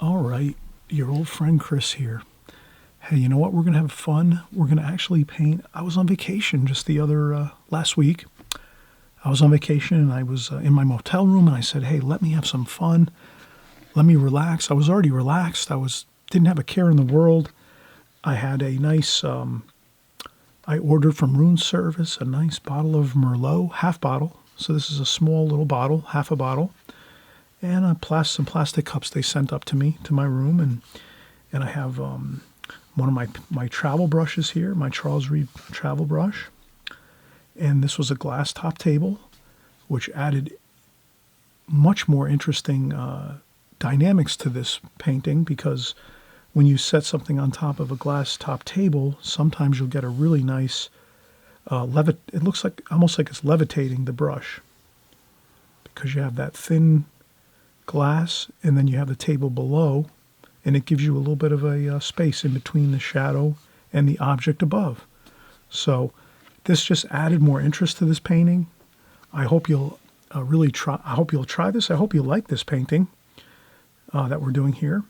All right, your old friend Chris here. Hey, you know what? We're going to have fun. We're going to actually paint. I was on vacation just last week. I was on vacation and I was in my motel room and I said, hey, let me have some fun. Let me relax. I was already relaxed. Didn't have a care in the world. I had a nice, I ordered from room service a nice bottle of Merlot, half bottle. So this is a small little bottle, half a bottle. And some plastic cups they sent up to me, to my room. And I have one of my travel brushes here, my Charles Reed travel brush. And this was a glass top table, which added much more interesting dynamics to this painting, because when you set something on top of a glass top table, sometimes you'll get a really nice it looks like almost like it's levitating the brush, because you have that thin glass and then you have the table below, and it gives you a little bit of a space in between the shadow and the object above. So this just added more interest to this painting. I hope you'll really try. I hope you'll try this. I hope you like this painting that we're doing here.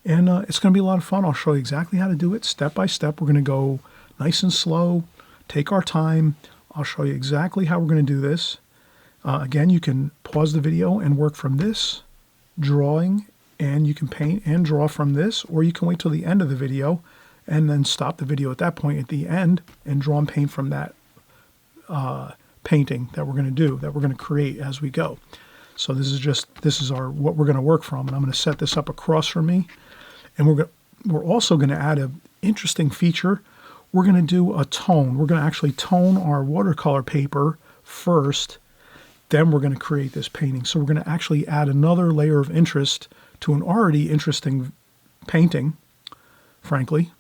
And it's going to be a lot of fun. I'll show you exactly how to do it step by step. We're going to go nice and slow, take our time. I'll show you exactly how we're going to do this. Again, you can pause the video and work from this drawing, and you can paint and draw from this, or you can wait till the end of the video and then stop the video at that point at the end and draw and paint from that painting that we're going to do, that we're going to create as we go. So this is what we're going to work from, and I'm going to set this up across from me. And we're also going to add an interesting feature. We're going to do a tone. We're going to actually tone our watercolor paper first, then we're going to create this painting. So we're going to actually add another layer of interest to an already interesting painting, frankly.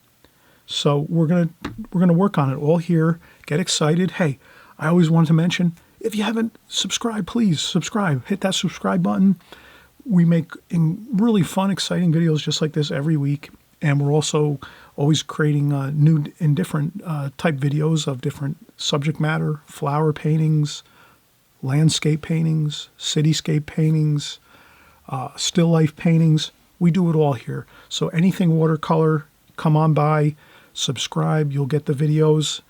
So we're going to work on it all here. Get excited. Hey, I always wanted to mention, if you haven't subscribed, please subscribe. Hit that subscribe button. We make really fun, exciting videos just like this every week. And we're also always creating new and different type videos of different subject matter, flower paintings, landscape paintings, cityscape paintings, still life paintings. We do it all here. So anything watercolor, come on by, subscribe, you'll get the videos.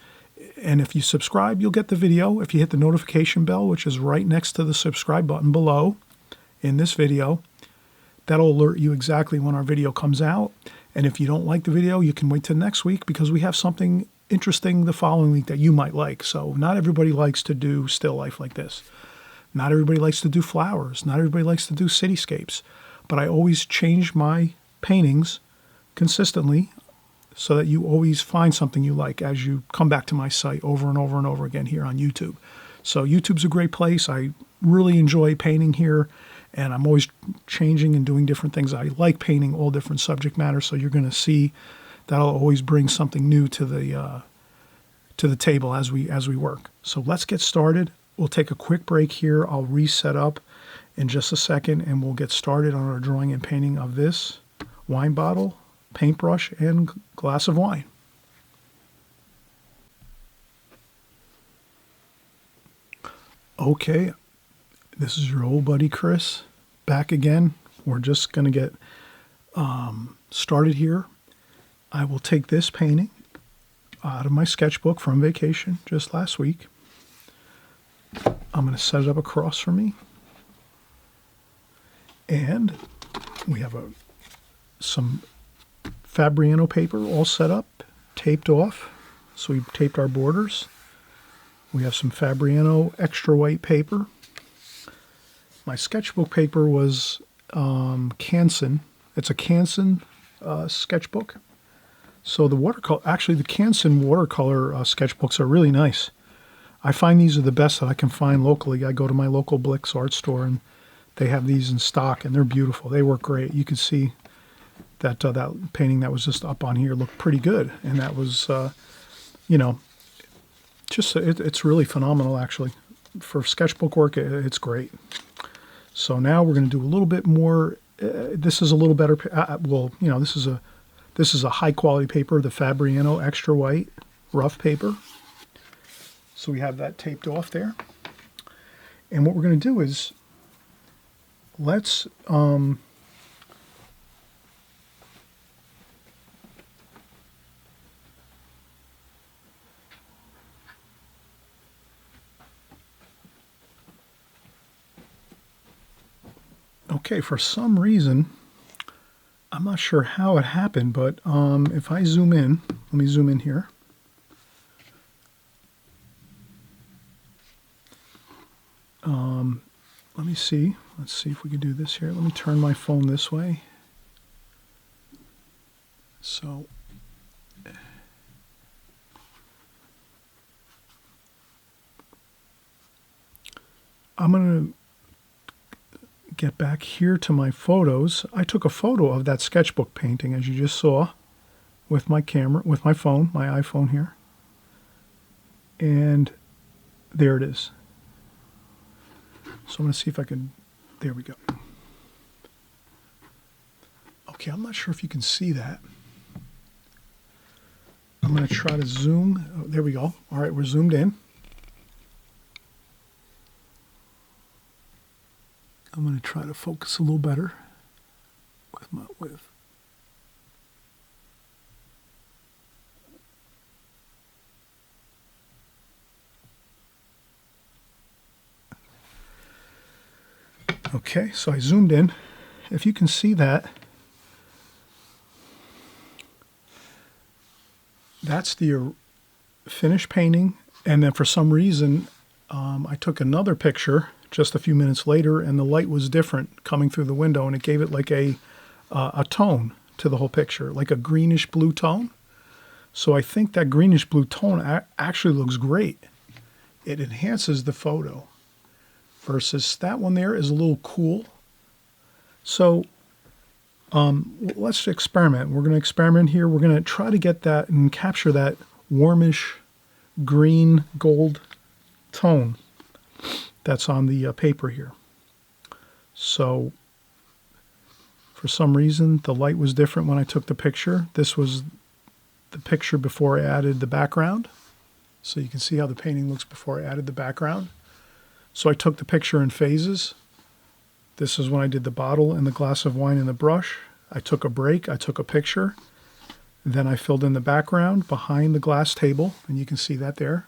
And if you subscribe, you'll get the video. If you hit the notification bell, which is right next to the subscribe button below in this video, that'll alert you exactly when our video comes out. And if you don't like the video, you can wait till next week, because we have something interesting the following week that you might like. So not everybody likes to do still life like this. Not everybody likes to do flowers. Not everybody likes to do cityscapes. But I always change my paintings consistently so that you always find something you like as you come back to my site over and over and over again here on YouTube. So YouTube's a great place. I really enjoy painting here, and I'm always changing and doing different things. I like painting all different subject matter, so you're going to see that I'll always bring something new to the table as we work. So let's get started. We'll take a quick break here. I'll reset up in just a second, and we'll get started on our drawing and painting of this wine bottle, paintbrush, and glass of wine. Okay, this is your old buddy Chris back again. We're just going to get started here. I will take this painting out of my sketchbook from vacation just last week. I'm going to set it up across from me. And we have some Fabriano paper all set up, taped off. So we taped our borders. We have some Fabriano extra white paper. My sketchbook paper was Canson. It's a Canson sketchbook. So the Canson watercolor sketchbooks are really nice. I find these are the best that I can find locally. I go to my local Blick's art store, and they have these in stock, and they're beautiful. They work great. You can see that that painting that was just up on here looked pretty good, and that was, it's really phenomenal actually. For sketchbook work, it's great. So now we're going to do a little bit more. This is a little better. This is a high quality paper, the Fabriano extra white rough paper. So we have that taped off there. And what we're going to do is let's Okay, for some reason, I'm not sure how it happened, but if I zoom in, let me zoom in here. Let me see. Let's see if we can do this here. Let me turn my phone this way. So, I'm going to get back here to my photos. I took a photo of that sketchbook painting, as you just saw, with my camera, with my phone, my iPhone here. And there it is. So I'm going to see if I can, there we go. Okay, I'm not sure if you can see that. I'm going to try to zoom. Oh, there we go. All right, we're zoomed in. I'm going to try to focus a little better with. Okay, so I zoomed in. If you can see that, that's the finished painting. And then for some reason, I took another picture just a few minutes later, and the light was different coming through the window, and it gave it like a tone to the whole picture, like a greenish blue tone. So I think that greenish blue tone actually looks great. It enhances the photo. Versus that one there is a little cool. So let's experiment. We're going to experiment here. We're going to try to get that and capture that warmish green gold tone that's on the paper here. So for some reason, the light was different when I took the picture. This was the picture before I added the background. So you can see how the painting looks before I added the background. So I took the picture in phases. This is when I did the bottle and the glass of wine and the brush. I took a break, I took a picture. Then I filled in the background behind the glass table, and you can see that there.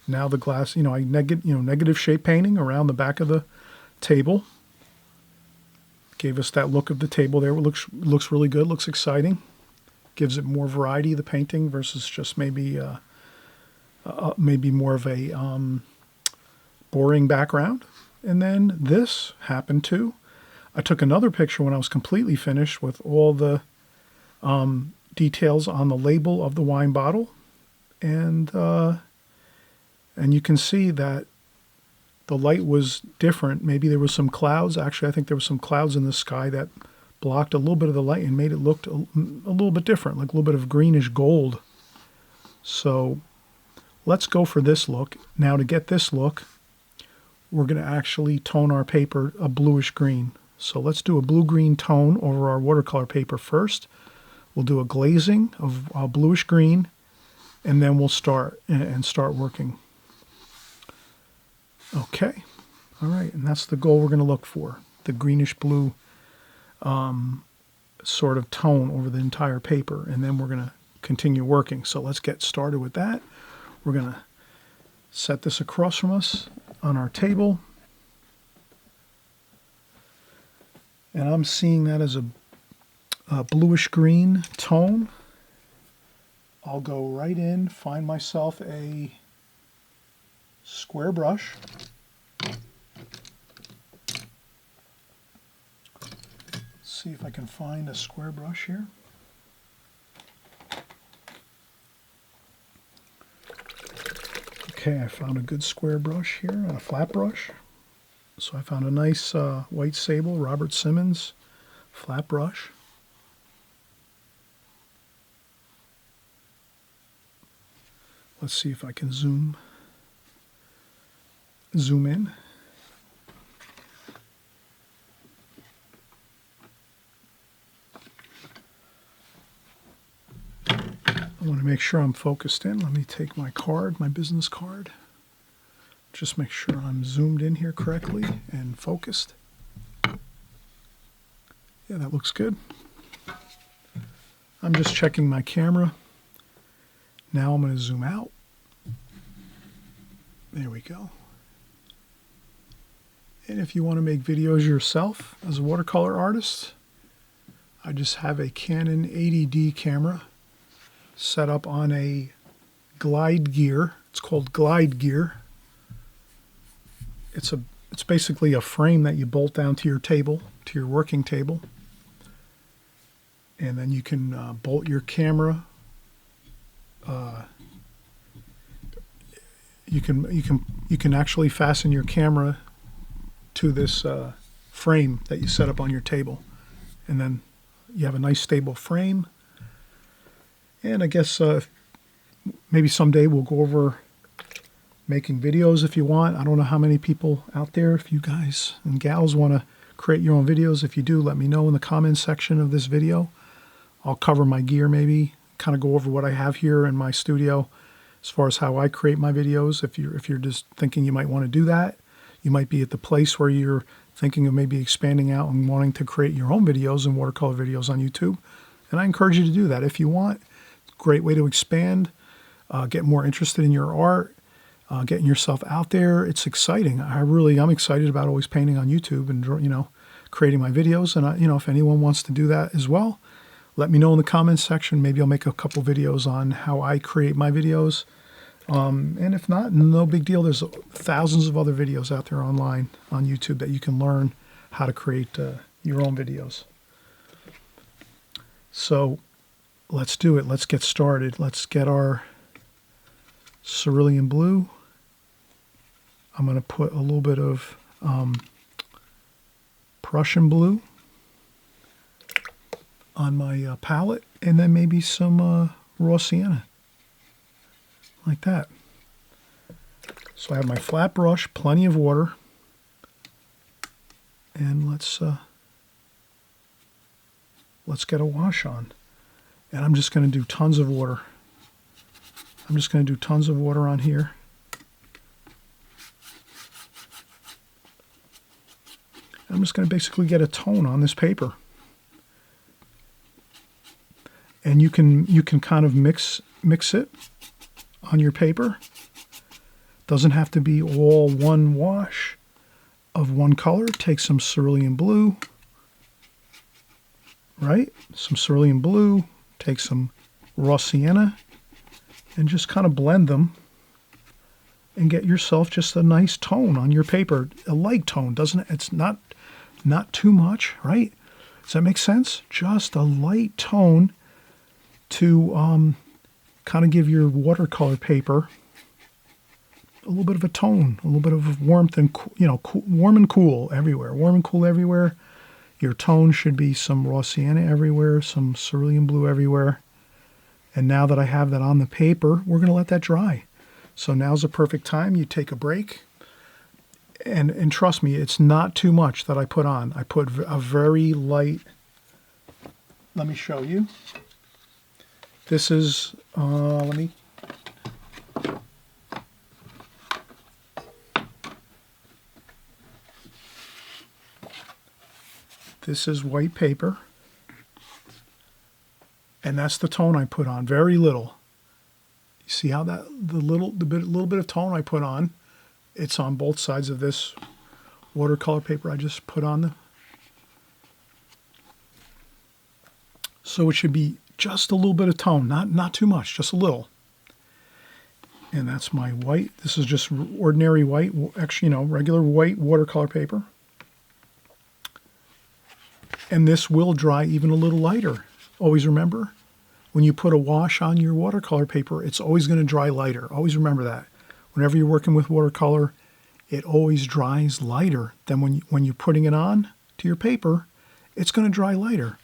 Now the glass, I negative shape painting around the back of the table. Gave us that look of the table there. It looks really good, looks exciting. Gives it more variety, the painting, versus just maybe more of a boring background. And then this happened too. I took another picture when I was completely finished with all the details on the label of the wine bottle, and you can see that the light was different. Maybe there was some clouds. Actually, I think there were some clouds in the sky that blocked a little bit of the light and made it look a little bit different, like a little bit of greenish gold. So let's go for this look. Now to get this look, we're going to actually tone our paper a bluish green. So let's do a blue-green tone over our watercolor paper first. We'll do a glazing of bluish green, and then we'll start working. Okay. All right, and that's the goal we're going to look for, the greenish blue sort of tone over the entire paper, and then we're going to continue working. So let's get started with that. We're going to set this across from us on our table, and I'm seeing that as a bluish green tone. I'll go right in, find myself a square brush. See if I can find a square brush here. Okay, I found a good square brush here and a flat brush. So I found a nice white sable Robert Simmons flat brush. Let's see if I can zoom in. I want to make sure I'm focused in. Let me take my card, my business card. Just make sure I'm zoomed in here correctly and focused. Yeah, that looks good. I'm just checking my camera. Now I'm going to zoom out. There we go. And if you want to make videos yourself as a watercolor artist, I just have a Canon 80D camera set up on a glide gear. It's called glide gear. It's basically a frame that you bolt down to your table, to your working table. And then you can bolt your camera. You can actually fasten your camera to this frame that you set up on your table, and then you have a nice stable frame. And I guess maybe someday we'll go over making videos if you want. I don't know how many people out there, if you guys and gals want to create your own videos. If you do, let me know in the comments section of this video. I'll cover my gear, maybe kind of go over what I have here in my studio as far as how I create my videos. If you're just thinking you might want to do that, you might be at the place where you're thinking of maybe expanding out and wanting to create your own videos and watercolor videos on YouTube. And I encourage you to do that if you want. Great way to expand, get more interested in your art, getting yourself out there. It's exciting. I'm excited about always painting on YouTube and creating my videos. And if anyone wants to do that as well, let me know in the comments section. Maybe I'll make a couple videos on how I create my videos. And if not, no big deal. There's thousands of other videos out there online on YouTube that you can learn how to create your own videos. So let's do it. Let's get started. Let's get our cerulean blue. I'm going to put a little bit of Prussian blue on my palette, and then maybe some raw sienna, like that. So I have my flat brush, plenty of water, and let's get a wash on. And I'm just going to do tons of water. I'm just going to do tons of water on here. I'm just going to basically get a tone on this paper. And you can kind of mix it on your paper. Doesn't have to be all one wash of one color. Take some cerulean blue, right? Some cerulean blue. Take some raw sienna and just kind of blend them and get yourself just a nice tone on your paper. A light tone, doesn't it? It's not too much, right? Does that make sense? Just a light tone to kind of give your watercolor paper a little bit of a tone, a little bit of warmth, and warm and cool everywhere. Warm and cool everywhere. Your tone should be some raw sienna everywhere, some cerulean blue everywhere. And now that I have that on the paper, we're going to let that dry. So now's the perfect time. You take a break. And trust me, it's not too much that I put on. I put a very light, let me show you. This is, this is white paper. And that's the tone I put on, very little. You see how that, little bit of tone I put on, it's on both sides of this watercolor paper I just put on the. So it should be just a little bit of tone, not too much, just a little. And that's my white. This is just ordinary white, actually, regular white watercolor paper. And this will dry even a little lighter. Always remember, when you put a wash on your watercolor paper, it's always going to dry lighter. Always remember that. Whenever you're working with watercolor, it always dries lighter than when you're putting it on to your paper, it's going to dry lighter.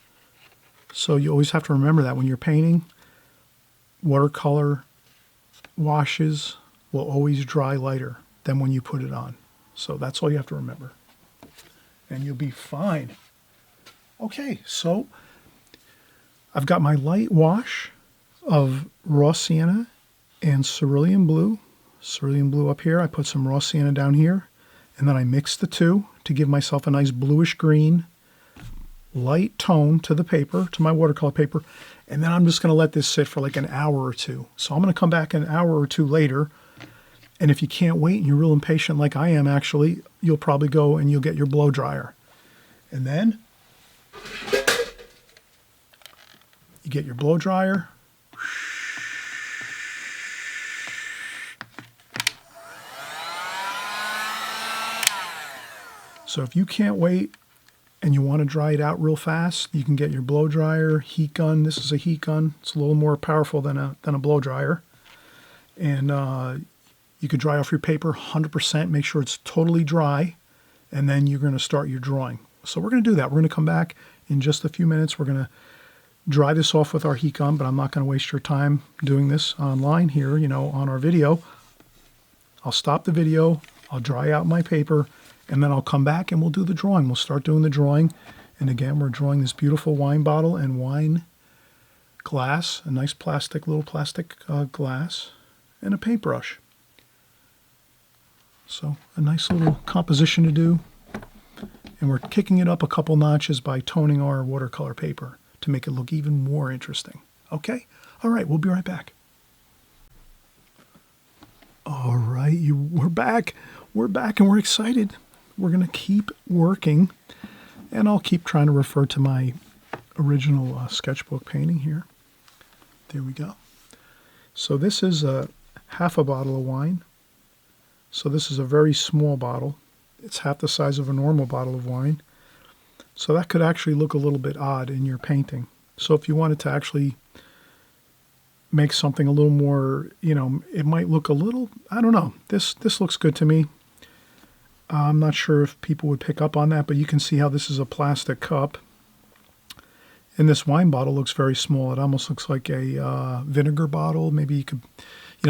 So you always have to remember that when you're painting, watercolor washes will always dry lighter than when you put it on. So that's all you have to remember. And you'll be fine. Okay, so I've got my light wash of raw sienna and cerulean blue. Cerulean blue up here. I put some raw sienna down here. And then I mix the two to give myself a nice bluish green light tone to the paper, to my watercolor paper. And then I'm just going to let this sit for like an hour or two. So I'm going to come back an hour or two later And if you can't wait and you're real impatient like I am actually, you'll probably go and you'll get your blow dryer. And then you get your blow dryer. So if you can't wait and you want to dry it out real fast, you can get your blow dryer, heat gun. This is a heat gun. It's a little more powerful than a blow dryer. And you could dry off your paper 100%, make sure it's totally dry, and then you're going to start your drawing. So we're going to do that. We're going to come back in just a few minutes. We're going to dry this off with our heat gun, but I'm not going to waste your time doing this online here, on our video. I'll stop the video, I'll dry out my paper, and then I'll come back and we'll do the drawing. We'll start doing the drawing. And again, we're drawing this beautiful wine bottle and wine glass, a nice little plastic glass, and a paintbrush. So a nice little composition to do. And we're kicking it up a couple notches by toning our watercolor paper to make it look even more interesting. Okay? All right, we'll be right back. All right, we're back. We're back and we're excited. We're going to keep working. And I'll keep trying to refer to my original sketchbook painting here. There we go. So this is half a bottle of wine. So this is a very small bottle. It's half the size of a normal bottle of wine. So that could actually look a little bit odd in your painting. So if you wanted to actually make something a little more, it might look a little, I don't know. This looks good to me. I'm not sure if people would pick up on that, but you can see how this is a plastic cup. And this wine bottle looks very small. It almost looks like a vinegar bottle. Maybe you could,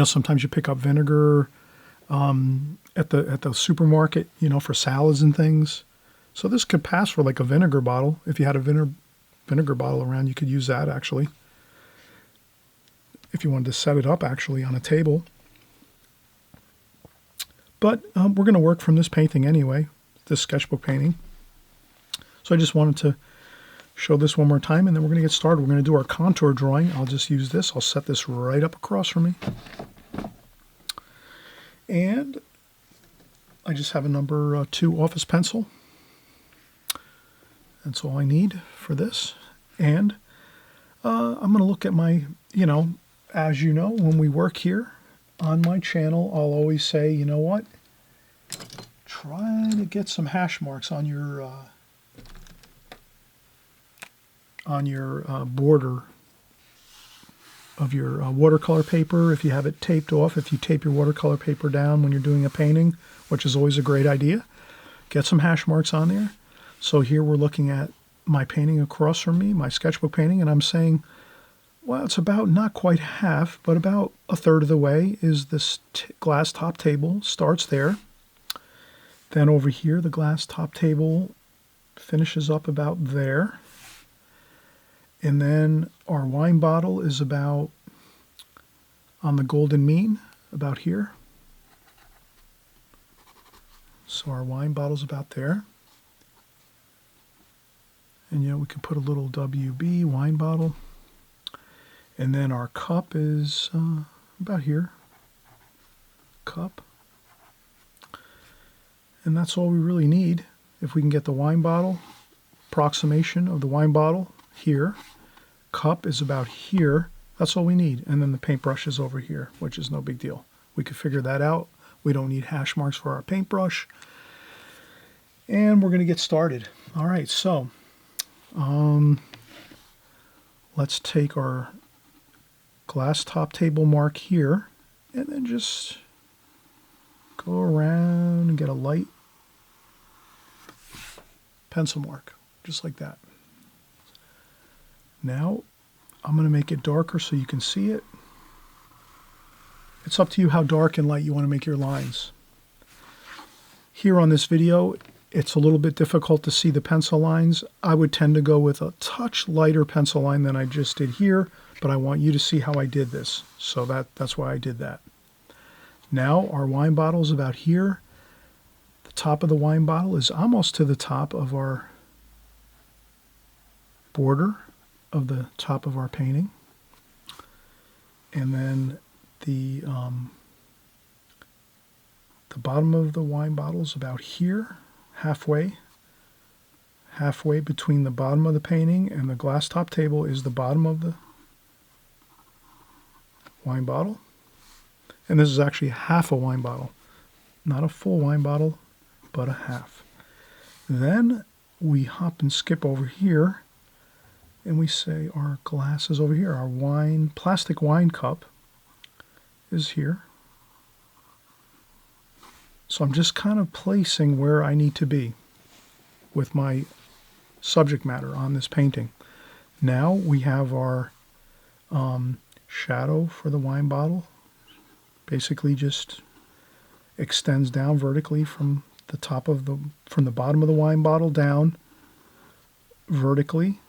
sometimes you pick up vinegar at the supermarket, for salads and things. So this could pass for like a vinegar bottle. If you had a vinegar bottle around, you could use that actually. If you wanted to set it up actually on a table. But we're going to work from this painting anyway, this sketchbook painting. So I just wanted to show this one more time, and then we're going to get started. We're going to do our contour drawing. I'll just use this. I'll set this right up across from me. And I just have a number 2 office pencil. That's all I need for this. And I'm going to look at my, as you know, when we work here on my channel, I'll always say, you know what? Try to get some hash marks on your border of your watercolor paper. If you have it taped off, if you tape your watercolor paper down when you're doing a painting, which is always a great idea, get some hash marks on there. So here we're looking at my painting across from me, my sketchbook painting, and I'm saying, well, it's about not quite half, but about a third of the way is this glass top table, starts there. Then over here, the glass top table finishes up about there. And then our wine bottle is about on the golden mean, about here. So our wine bottle's about there. And we can put a little WB wine bottle. And then our cup is about here. Cup. And that's all we really need. If we can get the wine bottle, approximation of the wine bottle here. Cup is about here. That's all we need. And then the paintbrush is over here, which is no big deal. We could figure that out. We don't need hash marks for our paintbrush. And we're going to get started. All right, so let's take our glass top table mark here and then just go around and get a light pencil mark, just like that. Now, I'm going to make it darker so you can see it. It's up to you how dark and light you want to make your lines. Here on this video, it's a little bit difficult to see the pencil lines. I would tend to go with a touch lighter pencil line than I just did here, but I want you to see how I did this. So that's why I did that. Now, our wine bottle is about here. The top of the wine bottle is almost to the top of our border of the top of our painting. And then the the bottom of the wine bottle is about here, halfway between the bottom of the painting and the glass top table is the bottom of the wine bottle. And this is actually half a wine bottle, not a full wine bottle, but a half. Then we hop and skip over here, and we say our glass is over here. Our plastic wine cup is here. So I'm just kind of placing where I need to be with my subject matter on this painting. Now we have our shadow for the wine bottle. Basically just extends down vertically from the bottom of the wine bottle down vertically.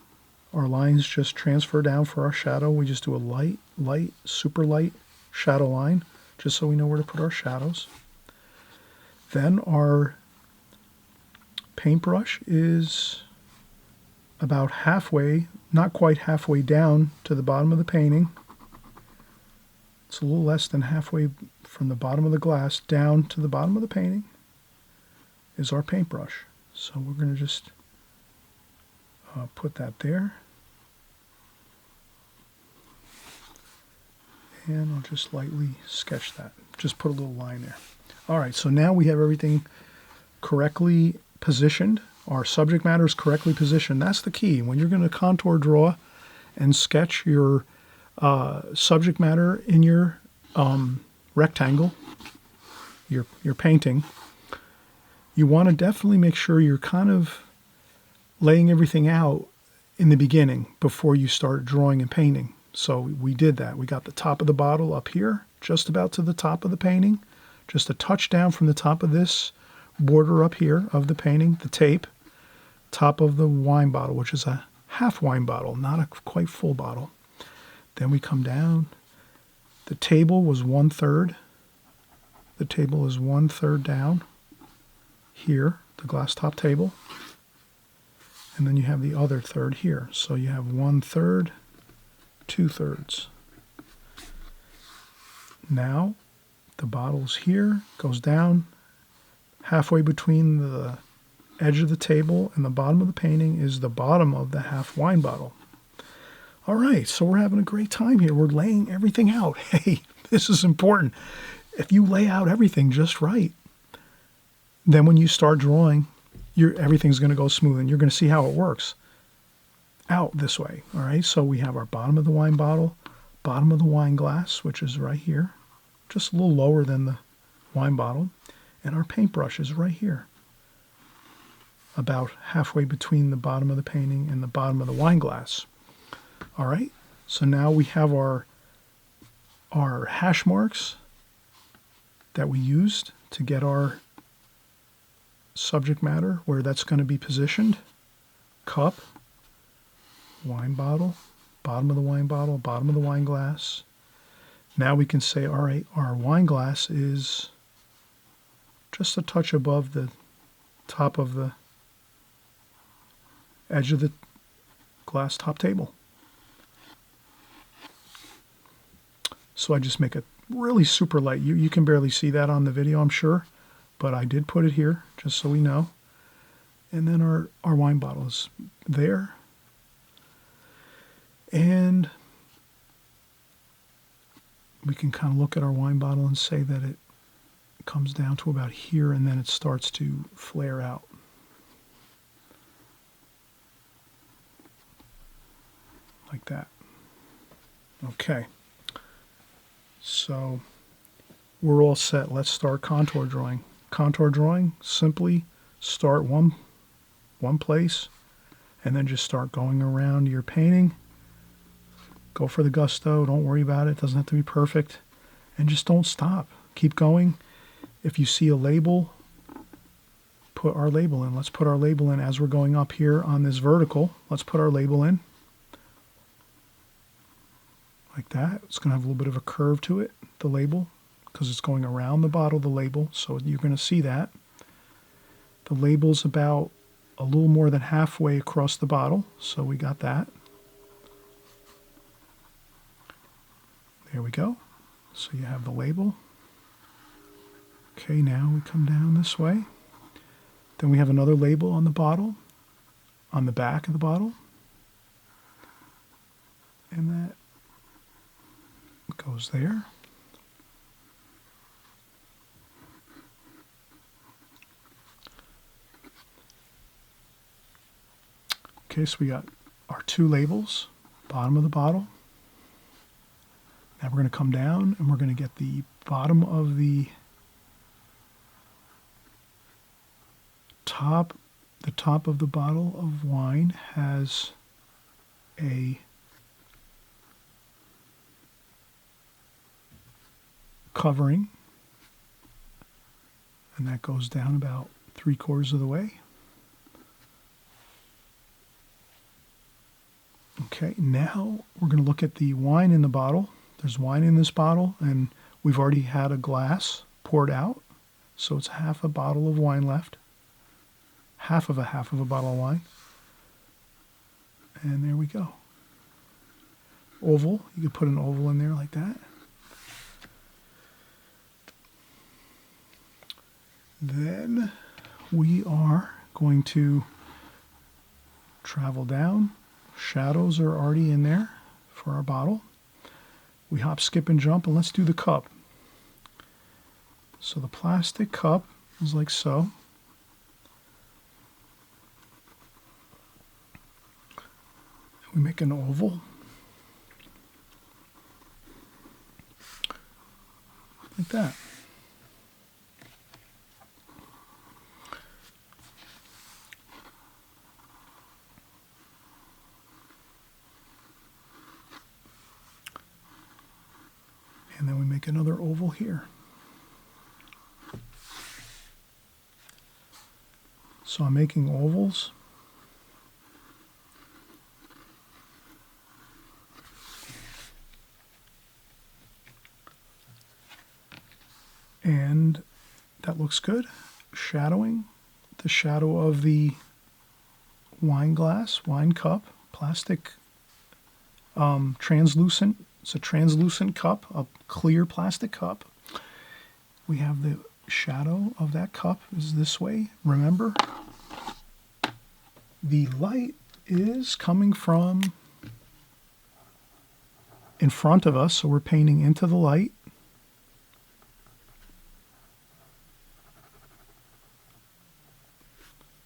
Our lines just transfer down for our shadow. We just do a light, super light shadow line, just so we know where to put our shadows. Then our paintbrush is about halfway, not quite halfway down to the bottom of the painting. It's a little less than halfway from the bottom of the glass down to the bottom of the painting is our paintbrush. So we're going to just put that there. And I'll just lightly sketch that. Just put a little line there. All right, so now we have everything correctly positioned. Our subject matter is correctly positioned. That's the key. When you're going to contour draw and sketch your subject matter in your rectangle, your painting, you want to definitely make sure you're kind of laying everything out in the beginning before you start drawing and painting. So we did that. We got the top of the bottle up here, just about to the top of the painting, just a touch down from the top of this border up here of the painting, the tape, top of the wine bottle, which is a half wine bottle, not a quite full bottle. Then we come down. The table was 1/3. The table is 1/3 down here, the glass top table. And then you have the other third here. So you have 1/3, 2/3. Now the bottle's here, goes down halfway between the edge of the table and the bottom of the painting is the bottom of the half wine bottle. All right, so we're having a great time here. We're laying everything out. Hey, this is important. If you lay out everything just right, then when you start drawing, everything's going to go smooth, and you're going to see how it works out this way. All right, so we have our bottom of the wine bottle, bottom of the wine glass, which is right here, just a little lower than the wine bottle, and our paintbrush is right here, about halfway between the bottom of the painting and the bottom of the wine glass. All right, so now we have our hash marks that we used to get our subject matter, where that's going to be positioned. Cup, wine bottle, bottom of the wine bottle, bottom of the wine glass. Now we can say, all right, our wine glass is just a touch above the top of the edge of the glass top table. So I just make it really super light. You can barely see that on the video, I'm sure, but I did put it here just so we know. And then our wine bottle is there. And we can kind of look at our wine bottle and say that it comes down to about here, and then it starts to flare out. Like that. Okay. So we're all set. Let's start contour drawing. Contour drawing, simply start one place and then just start going around your painting. Go for the gusto. Don't worry about it. It doesn't have to be perfect. And just don't stop. Keep going. If you see a label, put our label in. Let's put our label in as we're going up here on this vertical. Let's put our label in. Like that. It's going to have a little bit of a curve to it, the label, because it's going around the bottle, the label. So you're going to see that. The label's about a little more than halfway across the bottle. So we got that. There we go. So you have the label. Okay, now we come down this way. Then we have another label on the bottle, on the back of the bottle. And that goes there. Okay, so we got our two labels, bottom of the bottle. Now we're going to come down and we're going to get the bottom of the top. The top of the bottle of wine has a covering, and that goes down about 3/4 of the way. Okay, now we're going to look at the wine in the bottle. There's wine in this bottle, and we've already had a glass poured out, so it's half a bottle of wine left. Half of a bottle of wine. And there we go. Oval. You could put an oval in there like that. Then we are going to travel down. Shadows are already in there for our bottle. We hop, skip, and jump, and let's do the cup. So the plastic cup is like so. We make an oval. Like that. And then we make another oval here. So I'm making ovals. And that looks good. Shadowing, the shadow of the wine glass, wine cup, plastic, translucent. It's a translucent cup, a clear plastic cup. We have the shadow of that cup is this way. Remember, the light is coming from in front of us, so we're painting into the light.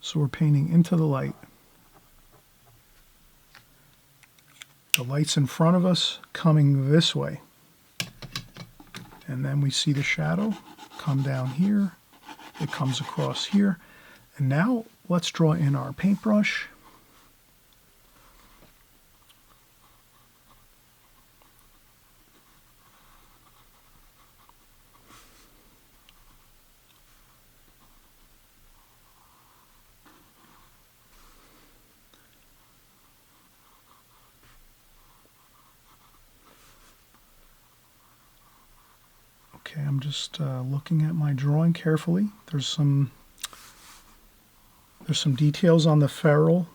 So we're painting into the light. The light's in front of us, coming this way. And then we see the shadow come down here. It comes across here. And now let's draw in our paintbrush. Okay, I'm just looking at my drawing carefully. There's some details on the ferrule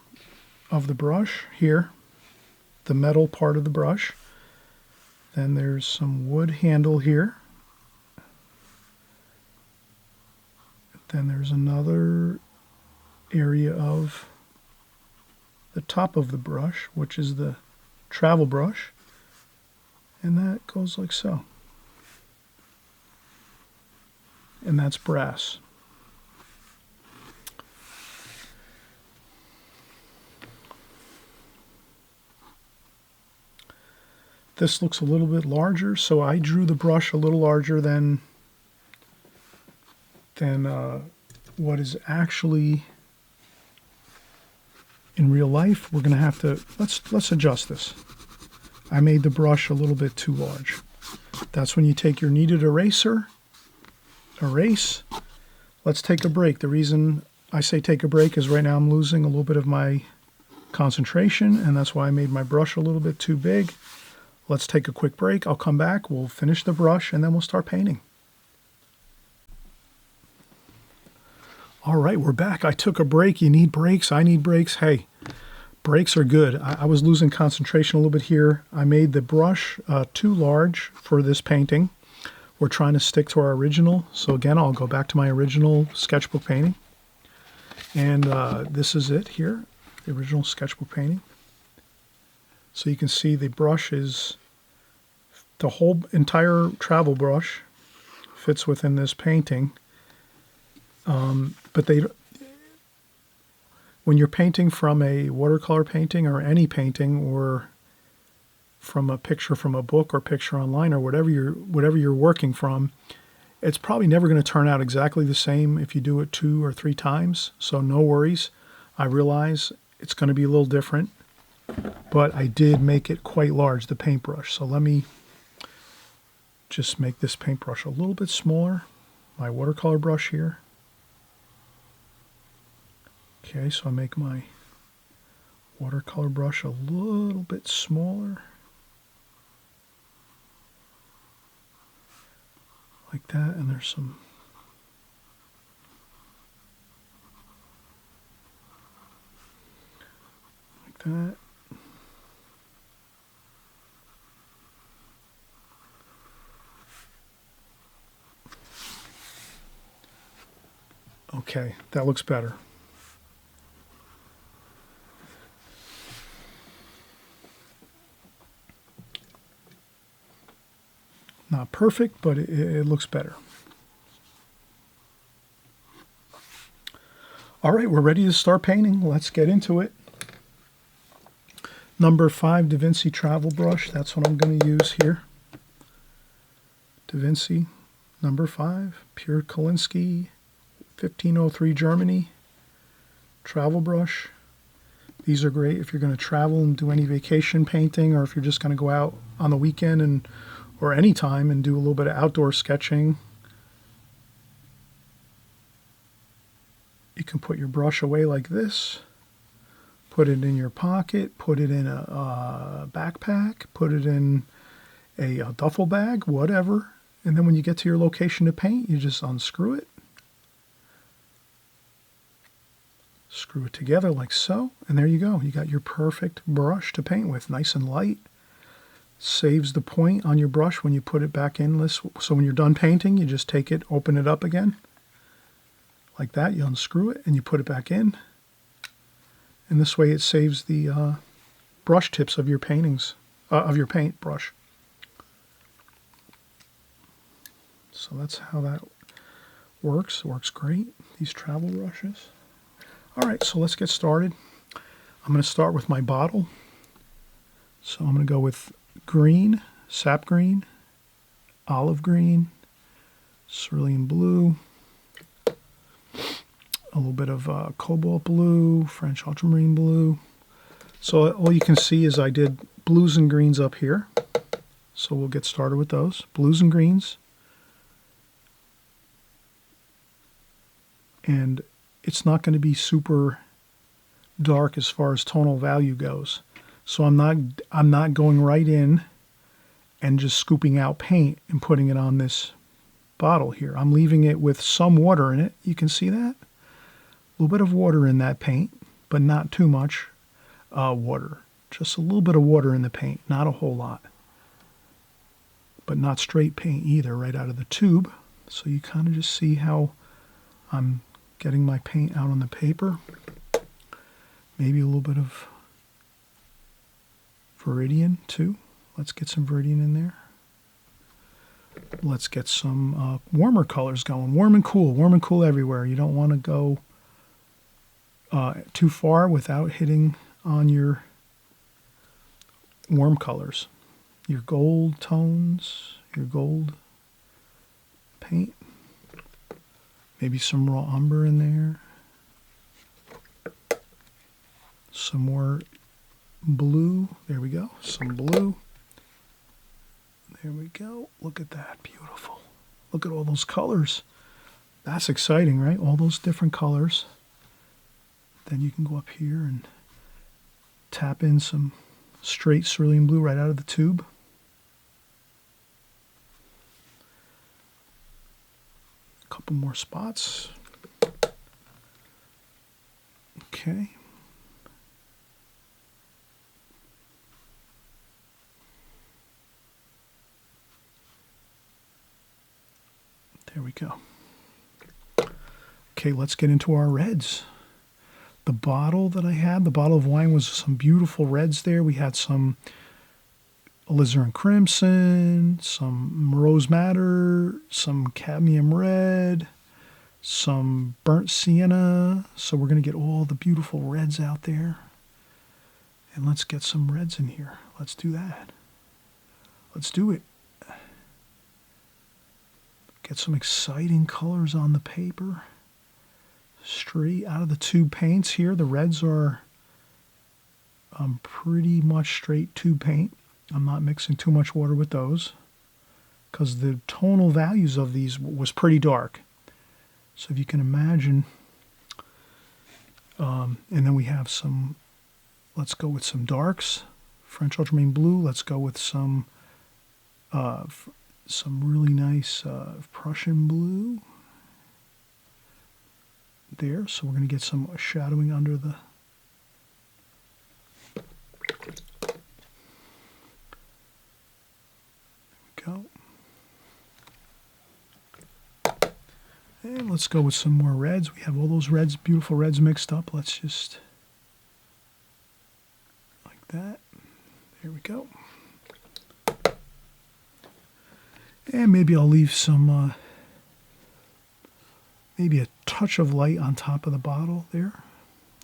of the brush here, the metal part of the brush. Then there's some wood handle here. Then there's another area of the top of the brush, which is the travel brush. And that goes like so. And that's brass. This looks a little bit larger, so I drew the brush a little larger than what is actually in real life. We're going to have to, let's adjust this. I made the brush a little bit too large. That's when you take your kneaded eraser, erase. Let's take a break. The reason I say take a break is right now I'm losing a little bit of my concentration, and that's why I made my brush a little bit too big. Let's take a quick break. I'll come back, we'll finish the brush, and then we'll start painting. All right, we're back. I took a break. You need breaks. I need breaks. Hey, breaks are good. I was losing concentration a little bit here. I made the brush too large for this painting. we're trying to stick to our original. So again, I'll go back to my original sketchbook painting. And this is it here, the original sketchbook painting. So you can see the brush is, the whole entire travel brush fits within this painting. But when you're painting from a watercolor painting or any painting, or from a picture from a book or picture online, or whatever you're working from, it's probably never going to turn out exactly the same if you do it 2 or 3 times. So no worries. I realize it's going to be a little different, but I did make it quite large, the paintbrush. So let me just make this paintbrush a little bit smaller. My watercolor brush here. Okay, so I make my watercolor brush a little bit smaller. Like that, and there's some like that. Okay, that looks better. Not perfect, but it looks better. All right, we're ready to start painting. Let's get into it. Number 5 Da Vinci travel brush. That's what I'm going to use here. Da Vinci, number 5, pure Kolinsky, 1503 Germany, travel brush. These are great if you're going to travel and do any vacation painting, or if you're just going to go out on the weekend or any time and do a little bit of outdoor sketching. You can put your brush away like this, put it in your pocket, put it in a backpack, put it in a duffel bag, whatever. And then when you get to your location to paint, you just unscrew it, screw it together like so, and there you go. You got your perfect brush to paint with, nice and light. Saves the point on your brush when you put it back in this. So when you're done painting, you just take it, open it up again. Like that, you unscrew it and you put it back in. And this way it saves the brush tips of your paintings, of your paint brush. So that's how that works. It works great, these travel brushes. All right, so let's get started. I'm going to start with my bottle. So I'm going to go with green, sap green, olive green, cerulean blue, a little bit of cobalt blue, French ultramarine blue. So all you can see is I did blues and greens up here. So we'll get started with those. Blues and greens. And it's not going to be super dark as far as tonal value goes. So I'm not going right in and just scooping out paint and putting it on this bottle here. I'm leaving it with some water in it. You can see that? A little bit of water in that paint, but not too much water. Just a little bit of water in the paint, not a whole lot. But not straight paint either, right out of the tube. So you kind of just see how I'm getting my paint out on the paper. Maybe a little bit of Viridian too. Let's get some Viridian in there. Let's get some warmer colors going. Warm and cool everywhere. You don't want to go too far without hitting on your warm colors. Your gold tones, your gold paint. Maybe some raw umber in there. Some more blue. There we go. Some blue. There we go. Look at that. Beautiful. Look at all those colors. That's exciting, right? All those different colors. Then you can go up here and tap in some straight cerulean blue right out of the tube. A couple more spots. Okay. we go. Okay, let's get into our reds. The bottle that I had, the bottle of wine, was some beautiful reds there. We had some alizarin crimson, some rose madder, some cadmium red, some burnt sienna. So we're going to get all the beautiful reds out there. And let's get some reds in here. Let's do that. Let's do it. Get some exciting colors on the paper. Straight out of the tube paints here. The reds are pretty much straight tube paint. I'm not mixing too much water with those because the tonal values of these was pretty dark. So if you can imagine, and then we have some, let's go with some darks, French ultramarine blue. Let's go with some really nice Prussian blue there. So we're going to get some shadowing under the go. And let's go with some more reds. We have all those reds, beautiful reds mixed up. Let's just, like that. There we go. And maybe I'll leave some, maybe a touch of light on top of the bottle there,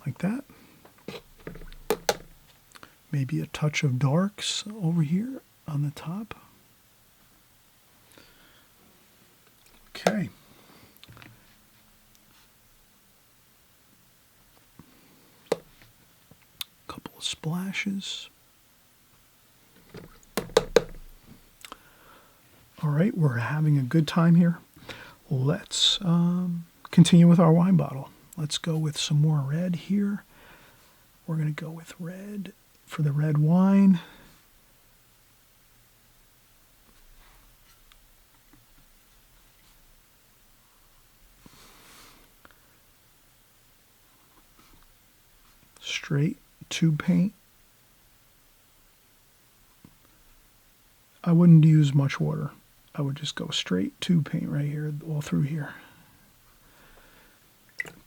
like that. Maybe a touch of darks over here on the top. Okay. Couple of splashes. All right, we're having a good time here. Let's continue with our wine bottle. Let's go with some more red here. We're going to go with red for the red wine. Straight tube paint. I wouldn't use much water. I would just go straight tube paint right here, all through here.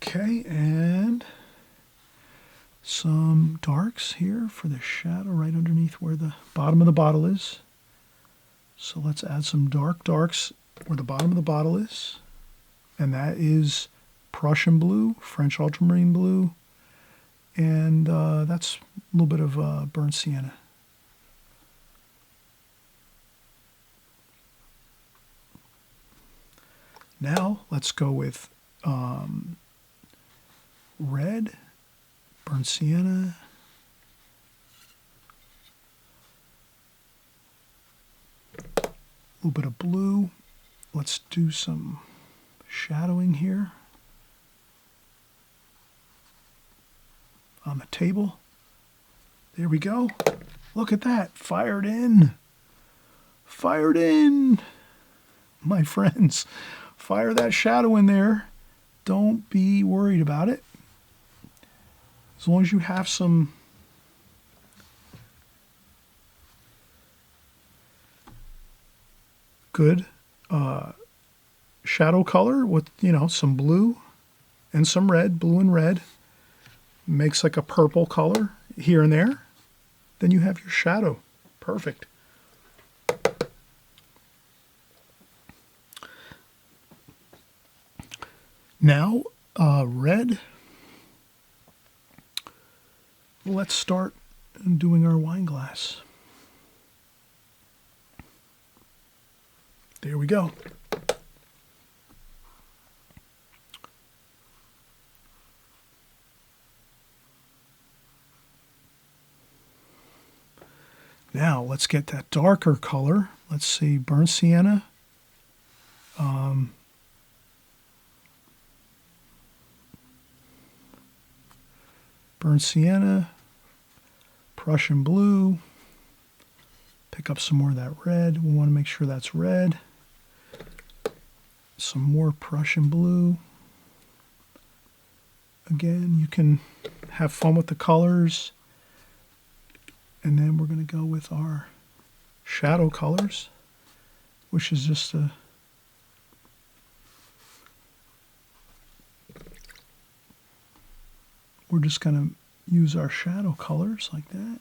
Okay, and some darks here for the shadow right underneath where the bottom of the bottle is. So let's add some darks where the bottom of the bottle is. And that is Prussian blue, French ultramarine blue, and that's a little bit of burnt sienna. Now let's go with red, burnt sienna, a little bit of blue. Let's do some shadowing here on the table. There we go. Look at that. Fired in. Fired in. My friends, fire that shadow in there. Don't be worried about it. As long as you have some good shadow color with, some blue and some red, blue and red, makes like a purple color here and there, then you have your shadow. Perfect. Now, red. Let's start doing our wine glass. There we go. Now, let's get that darker color. Let's see, burnt sienna. Burnt sienna, Prussian blue, pick up some more of that red. We want to make sure that's red. Some more Prussian blue. Again, you can have fun with the colors. And then we're going to go with our shadow colors, which is just a we're just going to use our shadow colors like that.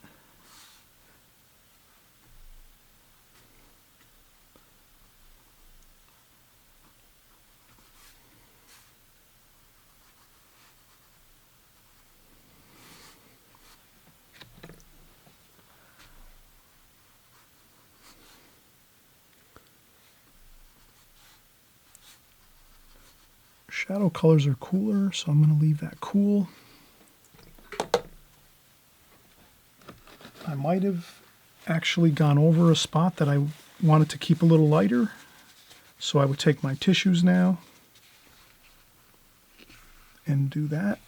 Shadow colors are cooler, so I'm going to leave that cool. I might have actually gone over a spot that I wanted to keep a little lighter. So I would take my tissues now and do that.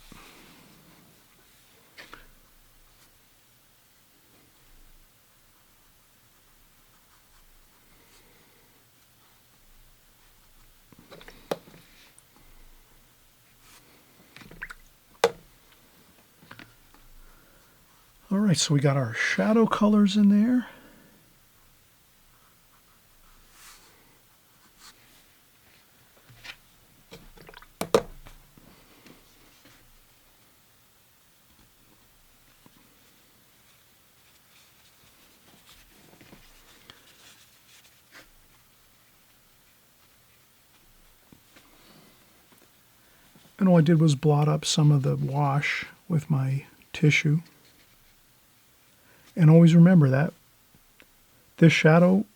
All right, so we got our shadow colors in there. And all I did was blot up some of the wash with my tissue. And always remember that this shadow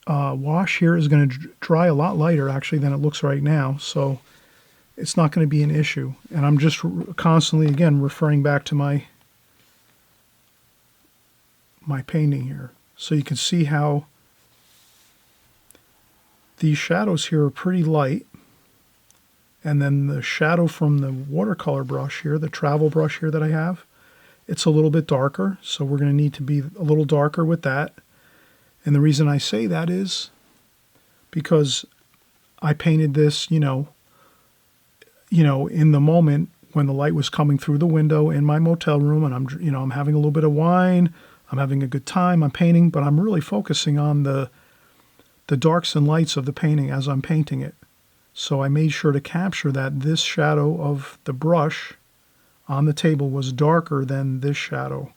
wash here is going to dry a lot lighter actually than it looks right now. So it's not going to be an issue. And I'm just constantly, again, referring back to my painting here. So you can see how these shadows here are pretty light. And then the shadow from the watercolor brush here, the travel brush here that I have, it's a little bit darker. So we're going to need to be a little darker with that. And the reason I say that is because I painted this, in the moment when the light was coming through the window in my motel room, and I'm having a little bit of wine, I'm having a good time, I'm painting, but I'm really focusing on the darks and lights of the painting as I'm painting it. So I made sure to capture that this shadow of the brush on the table was darker than this shadow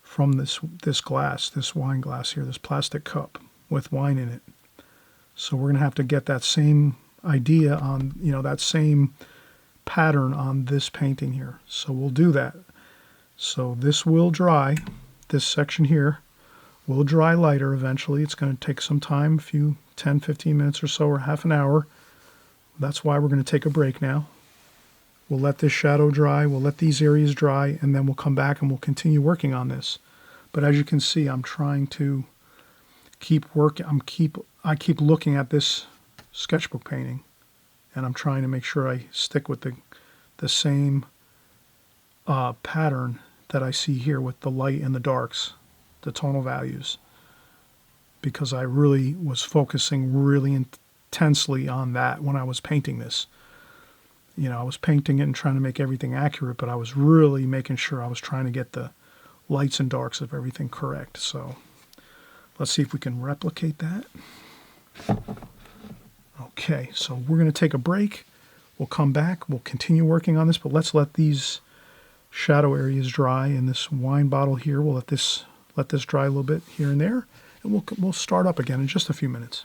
from this glass, this wine glass here, this plastic cup with wine in it. So we're going to have to get that same idea on, that same pattern on this painting here. So we'll do that. So this will dry, this section here will dry lighter eventually. It's going to take some time, 10, 15 minutes or so, or half an hour. That's why we're going to take a break now. We'll let this shadow dry, we'll let these areas dry, and then we'll come back and we'll continue working on this. But as you can see, I'm trying to keep working. I keep looking at this sketchbook painting, and I'm trying to make sure I stick with the same pattern that I see here with the light and the darks, the tonal values, because I really was focusing really intensely on that when I was painting this. I was painting it and trying to make everything accurate, but I was really making sure I was trying to get the lights and darks of everything correct. So let's see if we can replicate that. Okay, so we're going to take a break. We'll come back. We'll continue working on this, but let's let these shadow areas dry in this wine bottle here. We'll let this dry a little bit here and there, and we'll start up again in just a few minutes.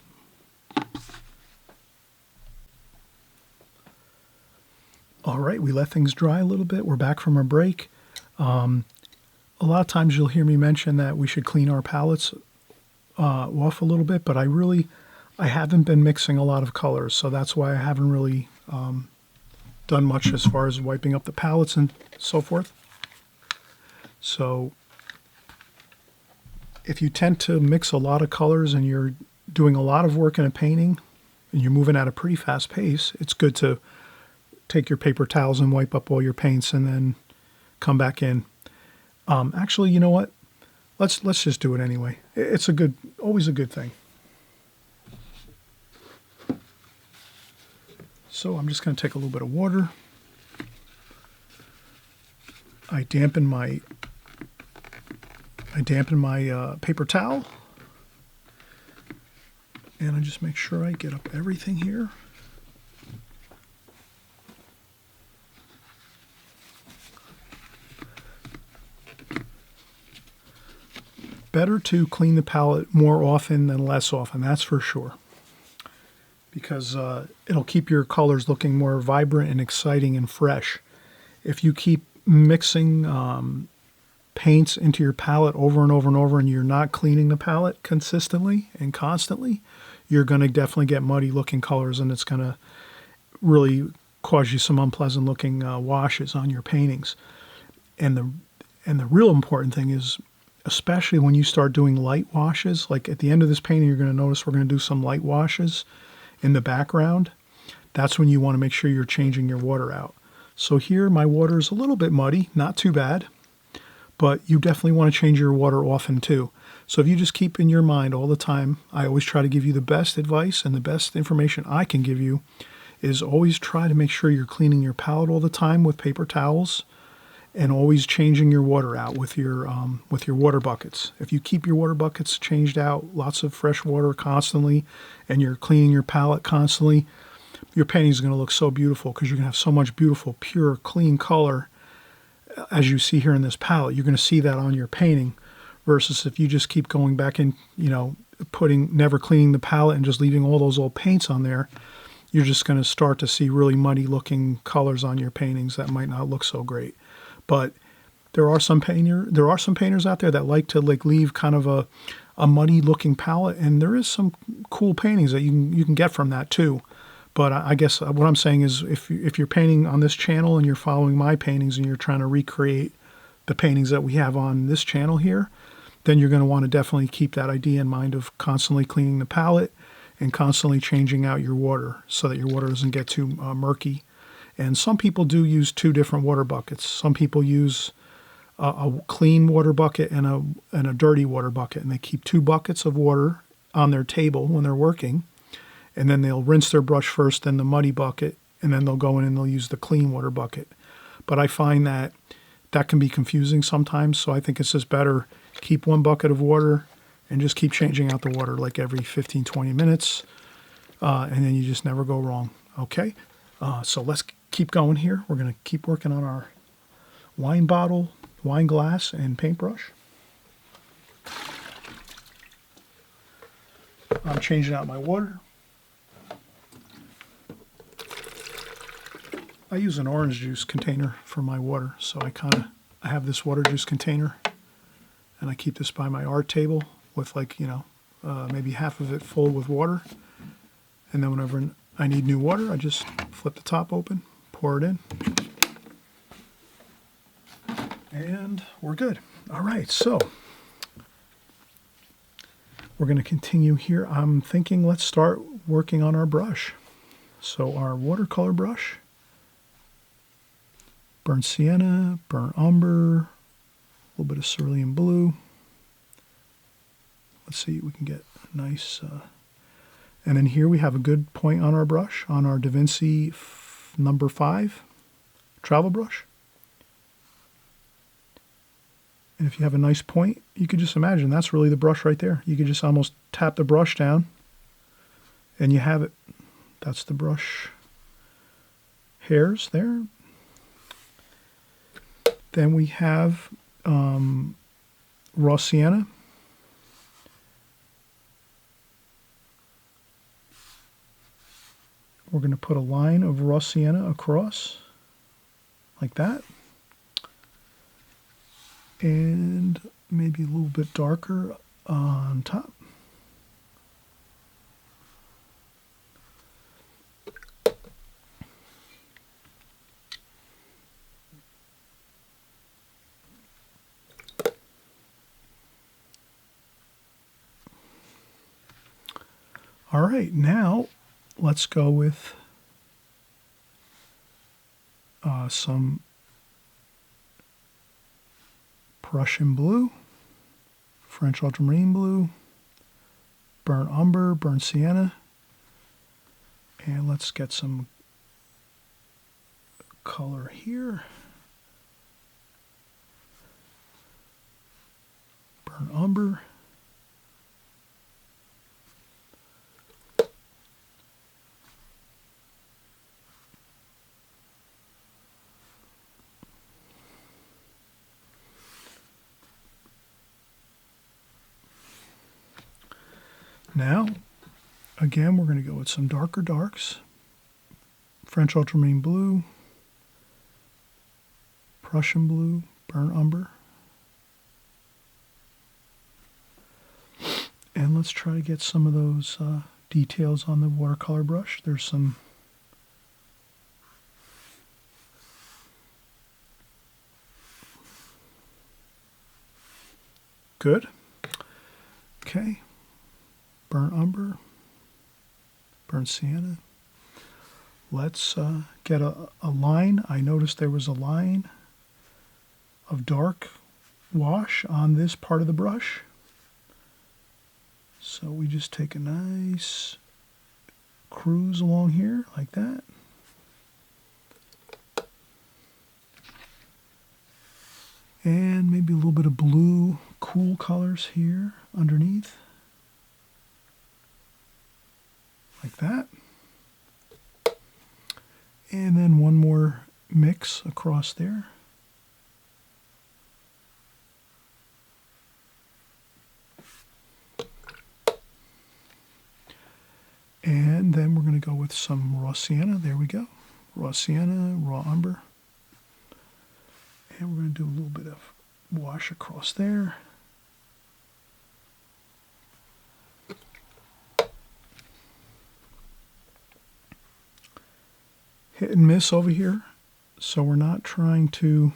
All right, we let things dry a little bit. We're back from our break. A lot of times you'll hear me mention that we should clean our palettes off a little bit, but I haven't been mixing a lot of colors, so that's why I haven't really done much as far as wiping up the palettes and so forth. So if you tend to mix a lot of colors and you're doing a lot of work in a painting and you're moving at a pretty fast pace, it's good to take your paper towels and wipe up all your paints and then come back in. Actually, you know what? Let's just do it anyway. It's always a good thing. So I'm just going to take a little bit of water. I dampen my paper towel, and I just make sure I get up everything here. better to clean the palette more often than less often, that's for sure. Because it'll keep your colors looking more vibrant and exciting and fresh. If you keep mixing paints into your palette over and over and over and you're not cleaning the palette consistently and constantly, you're going to definitely get muddy looking colors, and it's going to really cause you some unpleasant looking washes on your paintings. And the real important thing is, especially when you start doing light washes, like at the end of this painting, you're going to notice we're going to do some light washes in the background. That's when you want to make sure you're changing your water out. So here my water is a little bit muddy, not too bad, but you definitely want to change your water often too. So if you just keep in your mind all the time, I always try to give you the best advice, and the best information I can give you is always try to make sure you're cleaning your palette all the time with paper towels, and always changing your water out with your water buckets. If you keep your water buckets changed out, lots of fresh water constantly, and you're cleaning your palette constantly, your painting is going to look so beautiful, because you're going to have so much beautiful, pure, clean color as you see here in this palette. You're going to see that on your painting, versus if you just keep going back and, never cleaning the palette and just leaving all those old paints on there, you're just going to start to see really muddy looking colors on your paintings that might not look so great. But there are some painters out there that like to leave kind of a muddy looking palette, and there is some cool paintings that you can get from that too. But I guess what I'm saying is, if you're painting on this channel and you're following my paintings and you're trying to recreate the paintings that we have on this channel here, then you're going to want to definitely keep that idea in mind of constantly cleaning the palette and constantly changing out your water so that your water doesn't get too murky. And some people do use two different water buckets. Some people use a clean water bucket and a dirty water bucket, and they keep two buckets of water on their table when they're working, and then they'll rinse their brush first, then the muddy bucket, and then they'll go in and they'll use the clean water bucket. But I find that can be confusing sometimes, so I think it's just better keep one bucket of water and just keep changing out the water like every 15-20 minutes, and then you just never go wrong. Okay, so let's keep going here. We're going to keep working on our wine bottle, wine glass, and paintbrush. I'm changing out my water. I use an orange juice container for my water, so I have this water juice container, and I keep this by my art table with maybe half of it full with water, and then whenever I need new water, I just flip the top open, pour it in, and we're good. All right, so we're going to continue here. I'm thinking let's start working on our brush. So our watercolor brush, burnt sienna, burnt umber, a little bit of cerulean blue. Let's see if we can get a nice... and then here we have a good point on our brush, on our Da Vinci number 5 travel brush. And if you have a nice point, you could just imagine that's really the brush right there. You could just almost tap the brush down and you have it. That's the brush hairs there. Then we have raw sienna. We're going to put a line of raw sienna across, like that. And maybe a little bit darker on top. All right, now let's go with some Prussian blue, French ultramarine blue, burnt umber, burnt sienna, and let's get some color here. Burnt umber. Now, again, we're going to go with some darker darks. French ultramarine blue, Prussian blue, burnt umber. And let's try to get some of those details on the watercolor brush. There's some good. Okay. Burnt umber, burnt sienna. Let's get a line. I noticed there was a line of dark wash on this part of the brush. So we just take a nice cruise along here like that. And maybe a little bit of blue, cool colors here underneath. Like that. And then one more mix across there. And then we're going to go with some raw sienna. There we go. Raw sienna, raw umber. And we're going to do a little bit of wash across there. Hit and miss over here. So we're not trying to,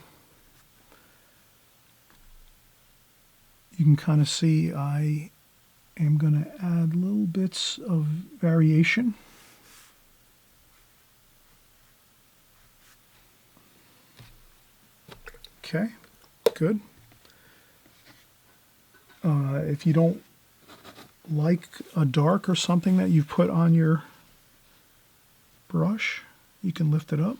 you can kind of see I am going to add little bits of variation. Okay, good. If you don't like a dark or something that you've put on your brush, you can lift it up.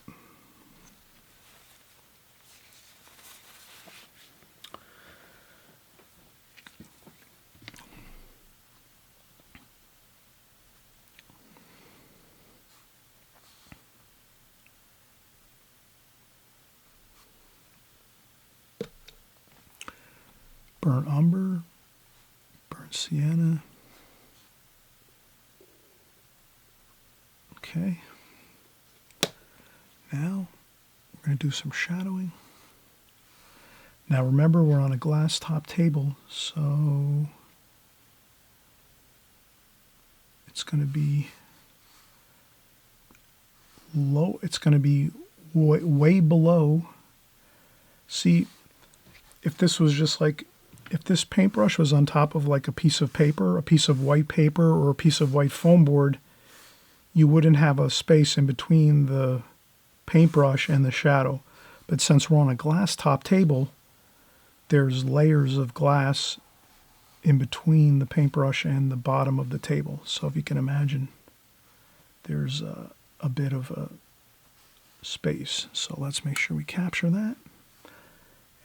Burnt umber, burnt sienna. Okay. Now we're going to do some shadowing. Now remember, we're on a glass top table, so it's going to be low. It's going to be way below. See, if this was just like, if this paintbrush was on top of like a piece of paper, a piece of white paper, or a piece of white foam board, you wouldn't have a space in between the paintbrush and the shadow. But since we're on a glass top table, there's layers of glass in between the paintbrush and the bottom of the table. So if you can imagine, there's a bit of a space. So let's make sure we capture that.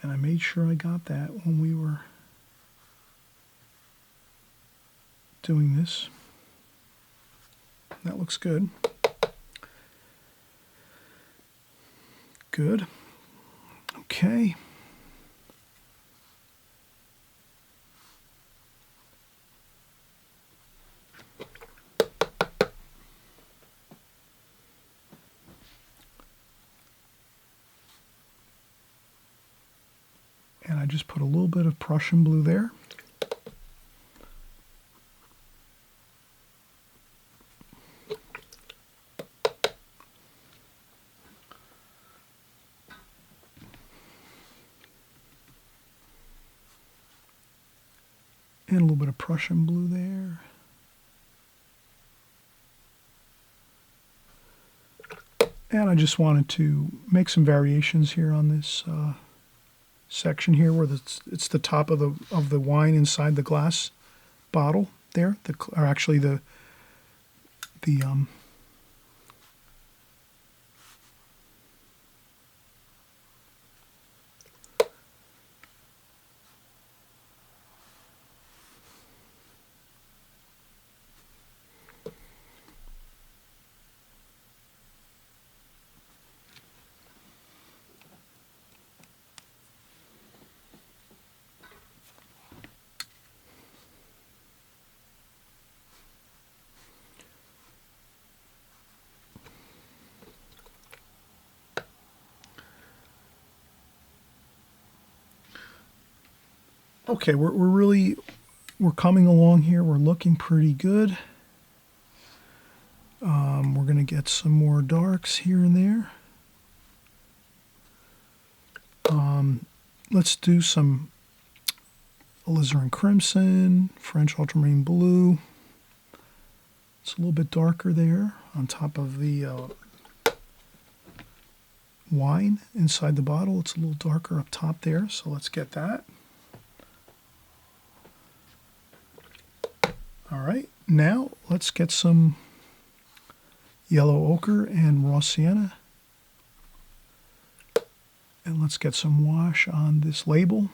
And I made sure I got that when we were doing this. That looks good. Good. Okay. And I just put a little bit of Prussian blue there. And a little bit of Prussian blue there. And I just wanted to make some variations here on this section here, where it's the top of the wine inside the glass bottle there, or actually the Okay, we're coming along here. We're looking pretty good. We're going to get some more darks here and there. Let's do some alizarin crimson, French ultramarine blue. It's a little bit darker there on top of the wine inside the bottle. It's a little darker up top there, so let's get that. All right, now let's get some yellow ochre and raw sienna. And let's get some wash on this label.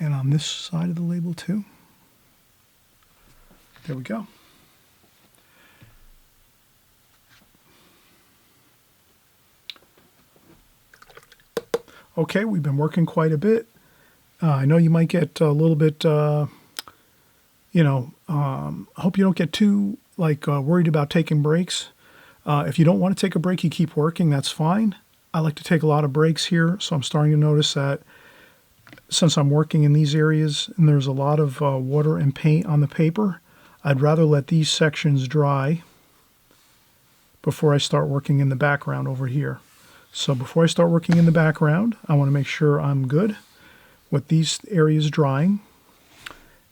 And on this side of the label too. There we go. Okay, we've been working quite a bit. I know you might get a little bit, I hope you don't get too worried about taking breaks. If you don't want to take a break, you keep working, that's fine. I like to take a lot of breaks here, so I'm starting to notice that since I'm working in these areas and there's a lot of water and paint on the paper, I'd rather let these sections dry before I start working in the background over here. So before I start working in the background, I want to make sure I'm good with these areas drying.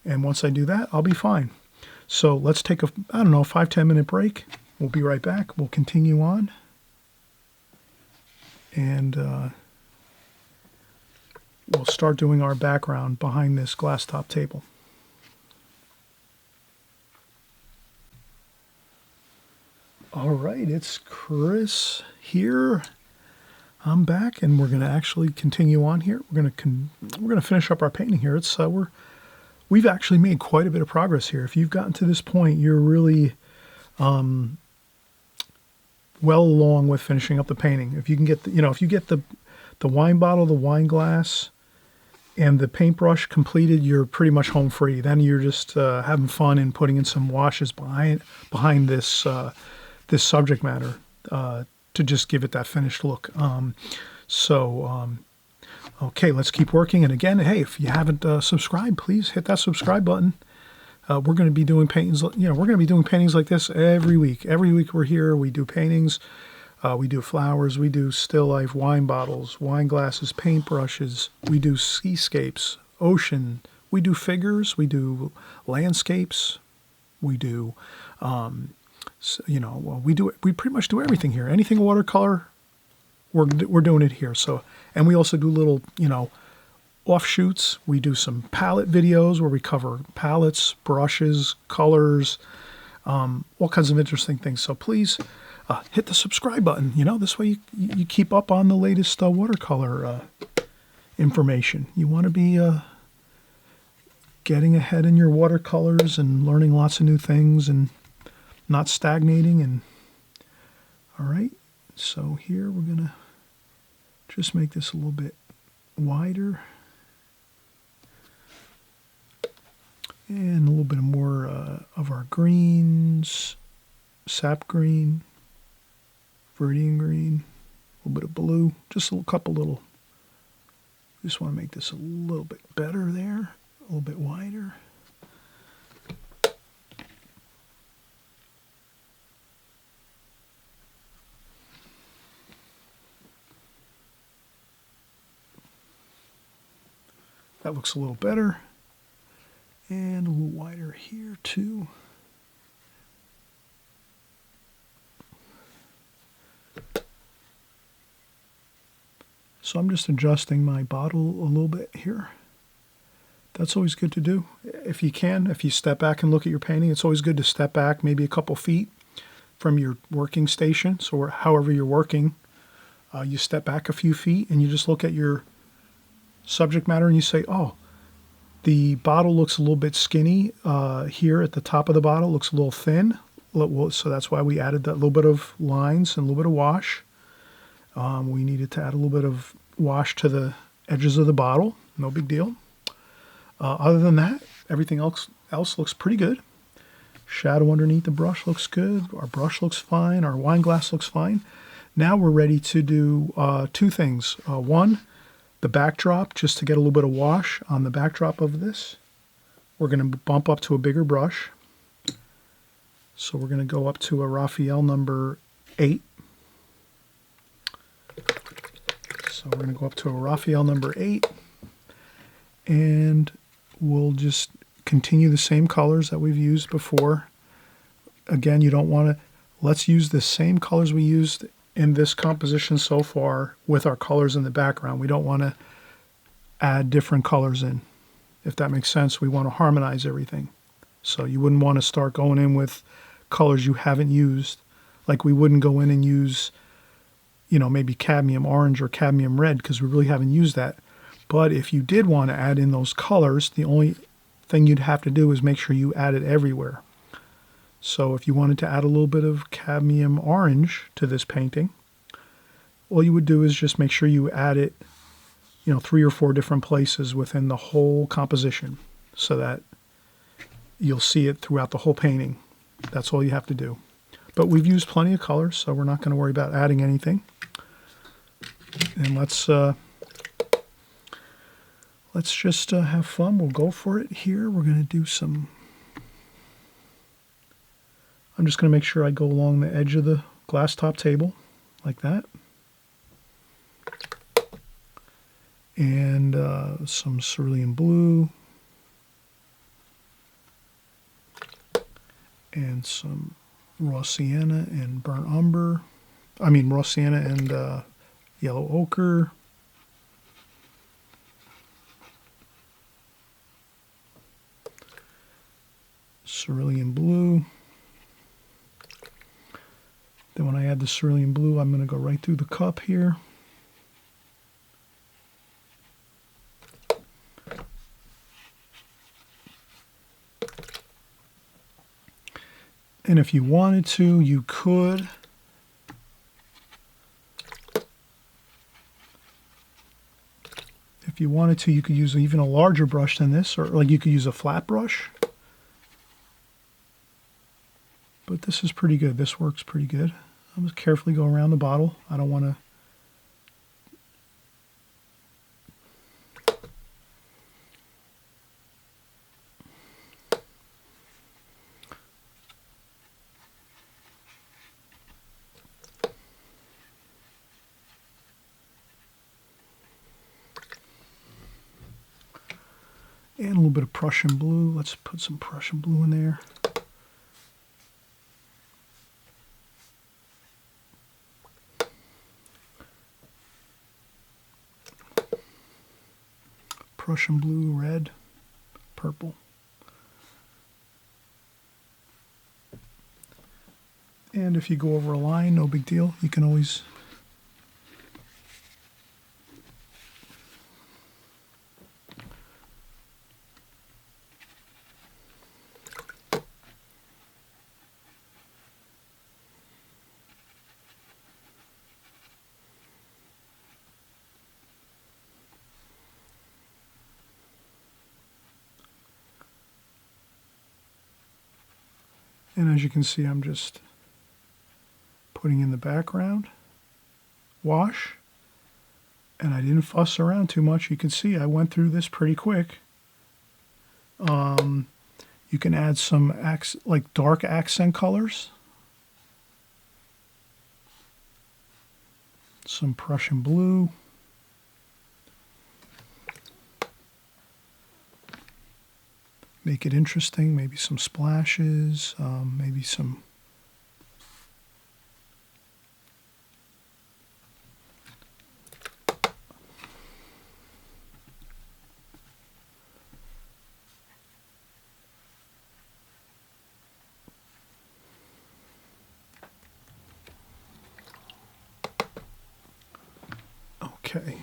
And once I do that, I'll be fine. So let's take a, 5-10 minute break. We'll be right back. We'll continue on. And we'll start doing our background behind this glass top table. All right, it's Chris here. I'm back, and we're going to actually continue on here. We're going to finish up our painting here. It's we've actually made quite a bit of progress here. If you've gotten to this point, you're really well along with finishing up the painting. If you can get if you get the wine bottle, the wine glass, and the paintbrush completed, you're pretty much home free. Then you're just having fun and putting in some washes behind this this subject matter to just give it that finished look. Okay, let's keep working. And again, hey, if you haven't subscribed, please hit that subscribe button. We're going to be doing paintings. We're going to be doing paintings like this every week. Every week we're here. We do paintings. We do flowers. We do still life, wine bottles, wine glasses, paintbrushes. We do seascapes, ocean. We do figures. We do landscapes. We do, we pretty much do everything here. Anything watercolor, we're doing it here. So, and we also do little, offshoots. We do some palette videos where we cover palettes, brushes, colors, all kinds of interesting things. So please hit the subscribe button. This way you keep up on the latest watercolor information. You want to be getting ahead in your watercolors and learning lots of new things and not stagnating. And all right, so here we're gonna just make this a little bit wider and a little bit more of our greens, sap green, viridian green, a little bit of blue, just a couple little. Just want to make this a little bit better there, a little bit wider. That looks a little better. And a little wider here too. So I'm just adjusting my bottle a little bit here. That's always good to do. If you can, if you step back and look at your painting, it's always good to step back maybe a couple feet from your working station. So however you're working, you step back a few feet and you just look at your subject matter and you say, oh, the bottle looks a little bit skinny here at the top of the bottle, looks a little thin. So that's why we added that little bit of lines and a little bit of wash. We needed to add a little bit of wash to the edges of the bottle. No big deal. Other than that, everything else looks pretty good. Shadow underneath the brush looks good. Our brush looks fine. Our wine glass looks fine. Now we're ready to do two things. One, the backdrop, just to get a little bit of wash on the backdrop of this. We're going to bump up to a bigger brush. So we're going to go up to a Raphael number 8. So we're going to go up to a Raphael number 8. And we'll just continue the same colors that we've used before. Again, you don't want to, let's use the same colors we used in this composition so far with our colors in the background. We don't want to add different colors in. If that makes sense, we want to harmonize everything. So you wouldn't want to start going in with colors you haven't used. Like we wouldn't go in and use, you know, maybe cadmium orange or cadmium red because we really haven't used that. But if you did want to add in those colors, the only thing you'd have to do is make sure you add it everywhere. So if you wanted to add a little bit of cadmium orange to this painting, all you would do is just make sure you add it, you know, 3 or 4 different places within the whole composition so that you'll see it throughout the whole painting. That's all you have to do. But we've used plenty of colors, so we're not going to worry about adding anything. And let's just have fun. We'll go for it here. We're going to do some... I'm just going to make sure I go along the edge of the glass top table, like that. And some cerulean blue. And some raw sienna and burnt umber. I mean raw sienna and yellow ochre. Cerulean blue. Then when I add the cerulean blue, I'm going to go right through the cup here. And if you wanted to, you could you could use even a larger brush than this, or like you could use a flat brush. But this is pretty good. This works pretty good. I'll just carefully go around the bottle. I don't want to... And a little bit of Prussian blue. Let's put some Prussian blue in there. Prussian blue, red, purple. And if you go over a line, no big deal. You can always... And as you can see, I'm just putting in the background, wash, and I didn't fuss around too much. You can see I went through this pretty quick. You can add some like dark accent colors, some Prussian blue. Make it interesting, maybe some splashes, maybe some... Okay.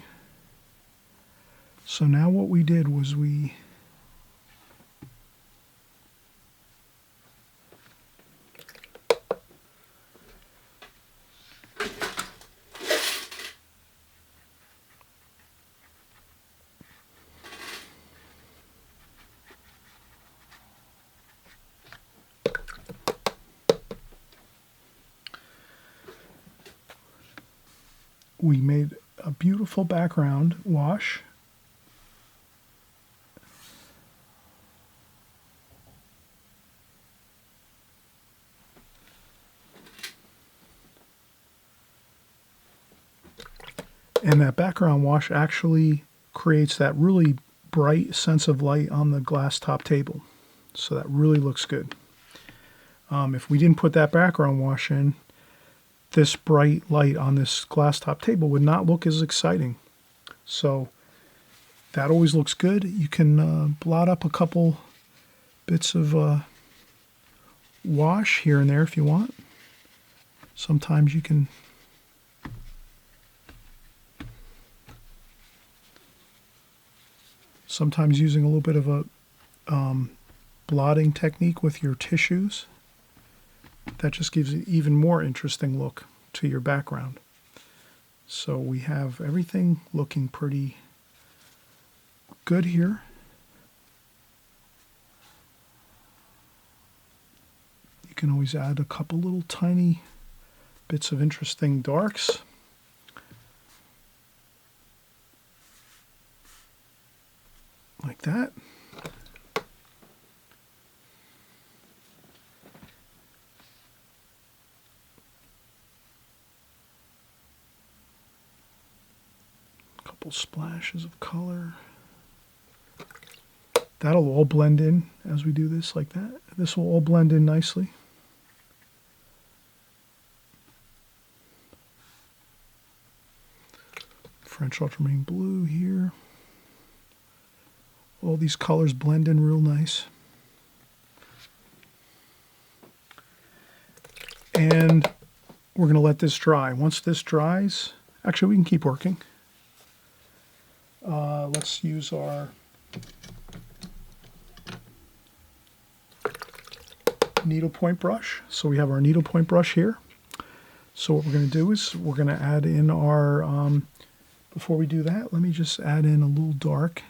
So now what we did was we... we made a beautiful background wash. And that background wash actually creates that really bright sense of light on the glass top table. So that really looks good. If we didn't put that background wash in, this bright light on this glass top table would not look as exciting. So that always looks good. You can blot up a couple bits of wash here and there if you want. Sometimes you can using a little bit of a blotting technique with your tissues, that just gives an even more interesting look to your background. So we have everything looking pretty good here. You can always add a couple little tiny bits of interesting darks. Like that. Couple splashes of color. That'll all blend in as we do this like that. This will all blend in nicely. French ultramarine blue here. All these colors blend in real nice. And we're going to let this dry. Once this dries, actually we can keep working. Let's use our needlepoint brush. So we have our needlepoint brush here. So what we're going to do is we're going to add in our, before we do that, let me just add in a little dark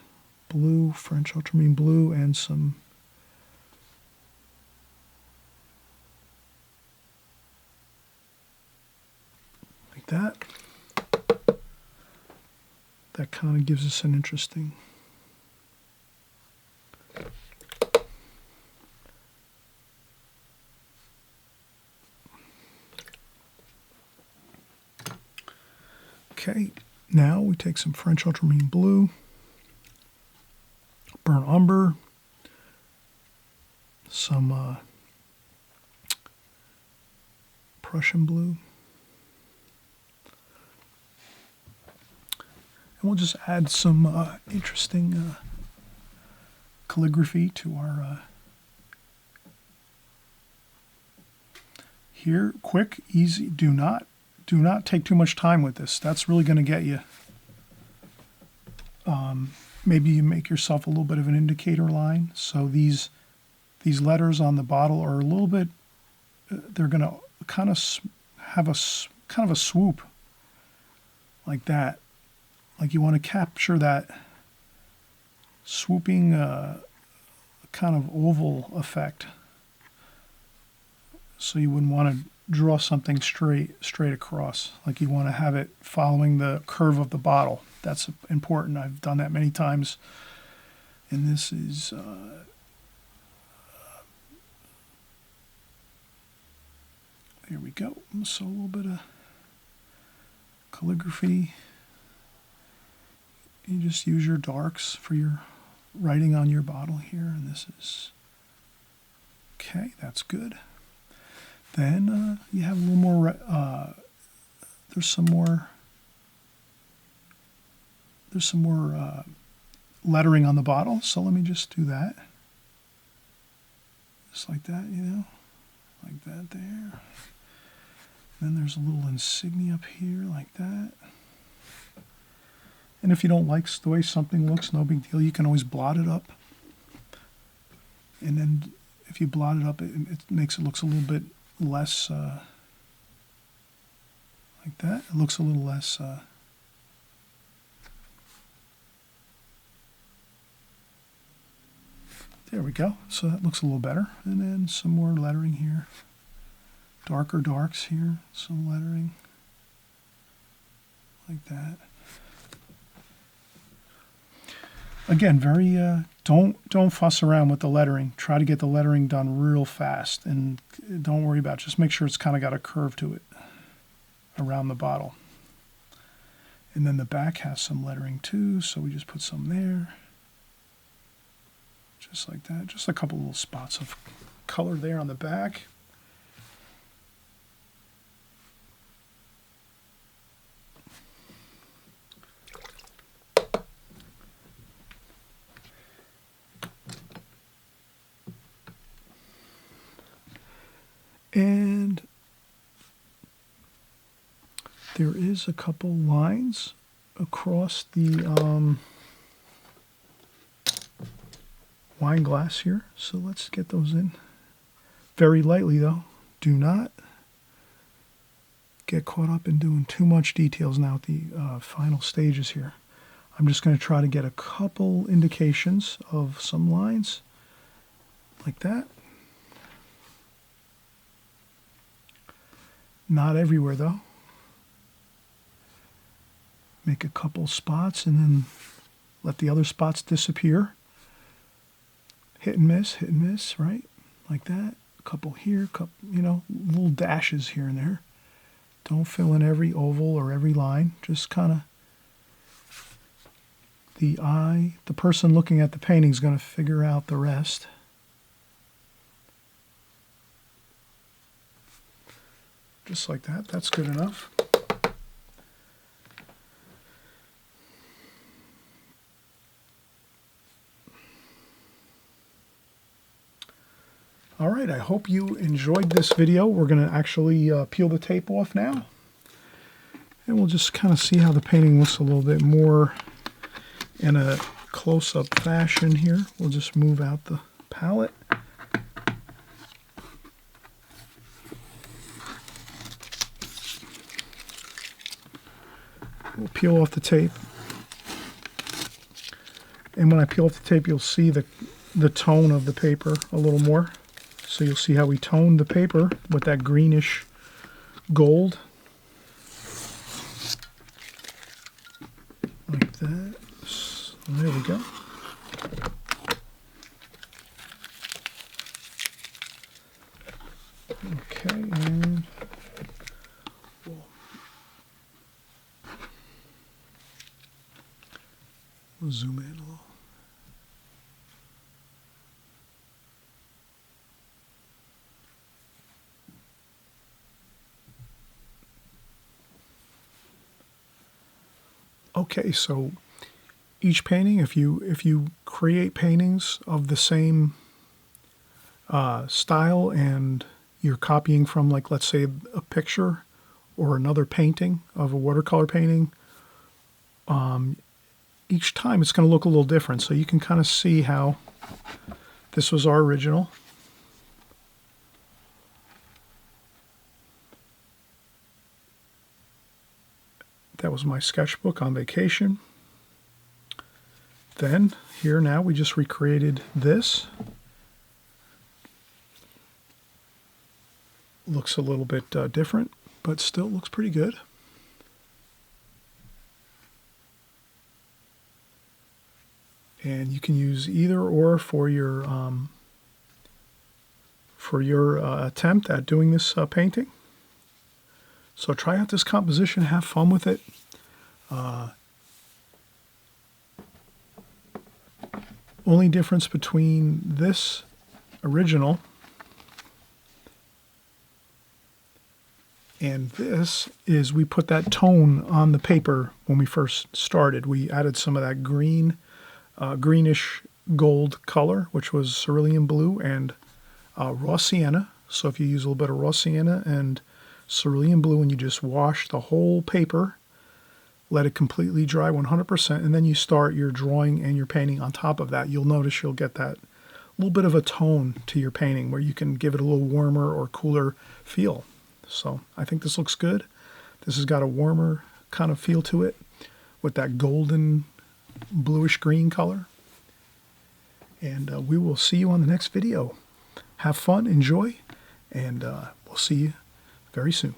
blue, French ultramarine blue, and some like that. That kind of gives us an interesting okay, now we take some French ultramarine blue, burnt umber, some Prussian blue, and we'll just add some interesting calligraphy to our here. Quick, easy. Do not take too much time with this. That's really going to get you. Maybe you make yourself a little bit of an indicator line. So these letters on the bottle are a little bit. They're going to kind of have a swoop like that. Like you want to capture that swooping kind of oval effect. So you wouldn't want to draw something straight across. Like you want to have it following the curve of the bottle. That's important. I've done that many times. And this is there we go. So a little bit of calligraphy. You just use your darks for your writing on your bottle here, and this is okay. That's good. Then you have a little more. There's some more lettering on the bottle. So let me just do that, just like that, like that there. Then there's a little insignia up here, like that. And if you don't like the way something looks, no big deal. You can always blot it up. And then if you blot it up, it makes it looks a little bit less like that. It looks a little less there we go. So that looks a little better. And then some more lettering here. Darker darks here, some lettering like that. Again, very don't fuss around with the lettering. Try to get the lettering done real fast, and don't worry about it. Just make sure it's kind of got a curve to it around the bottle. And then the back has some lettering too, so we just put some there. Just like that. Just a couple little spots of color there on the back. And there is a couple lines across the wine glass here, so let's get those in. Very lightly though. Do not get caught up in doing too much details now at the final stages here. I'm just going to try to get a couple indications of some lines like that. Not everywhere though. Make a couple spots and then let the other spots disappear. Hit and miss, right? Like that. A couple here, couple, little dashes here and there. Don't fill in every oval or every line. Just kind of the person looking at the painting is going to figure out the rest. Just like that. That's good enough. All right, I hope you enjoyed this video. We're going to actually peel the tape off now. And we'll just kind of see how the painting looks a little bit more in a close-up fashion here. We'll just move out the palette. We'll peel off the tape. And when I peel off the tape, you'll see the tone of the paper a little more. So you'll see how we toned the paper with that greenish gold. Like that. So there we go. Okay, and we'll zoom in a little. Okay, so each painting, if you create paintings of the same style and you're copying from, like, let's say a picture or another painting of a watercolor painting, each time it's going to look a little different. So you can kind of see how this was our original. That was my sketchbook on vacation. Then, here now, we just recreated this. Looks a little bit different, but still looks pretty good. And you can use either or for your attempt at doing this painting. So try out this composition, have fun with it. Only difference between this original and this is we put that tone on the paper when we first started. We added some of that greenish gold color, which was cerulean blue and raw sienna. So if you use a little bit of raw sienna and cerulean blue and you just wash the whole paper, let it completely dry 100%, and then you start your drawing and your painting on top of that, you'll notice you'll get that little bit of a tone to your painting where you can give it a little warmer or cooler feel. So I think this looks good. This has got a warmer kind of feel to it with that golden bluish green color. And we will see you on the next video. Have fun, enjoy, and we'll see you very soon.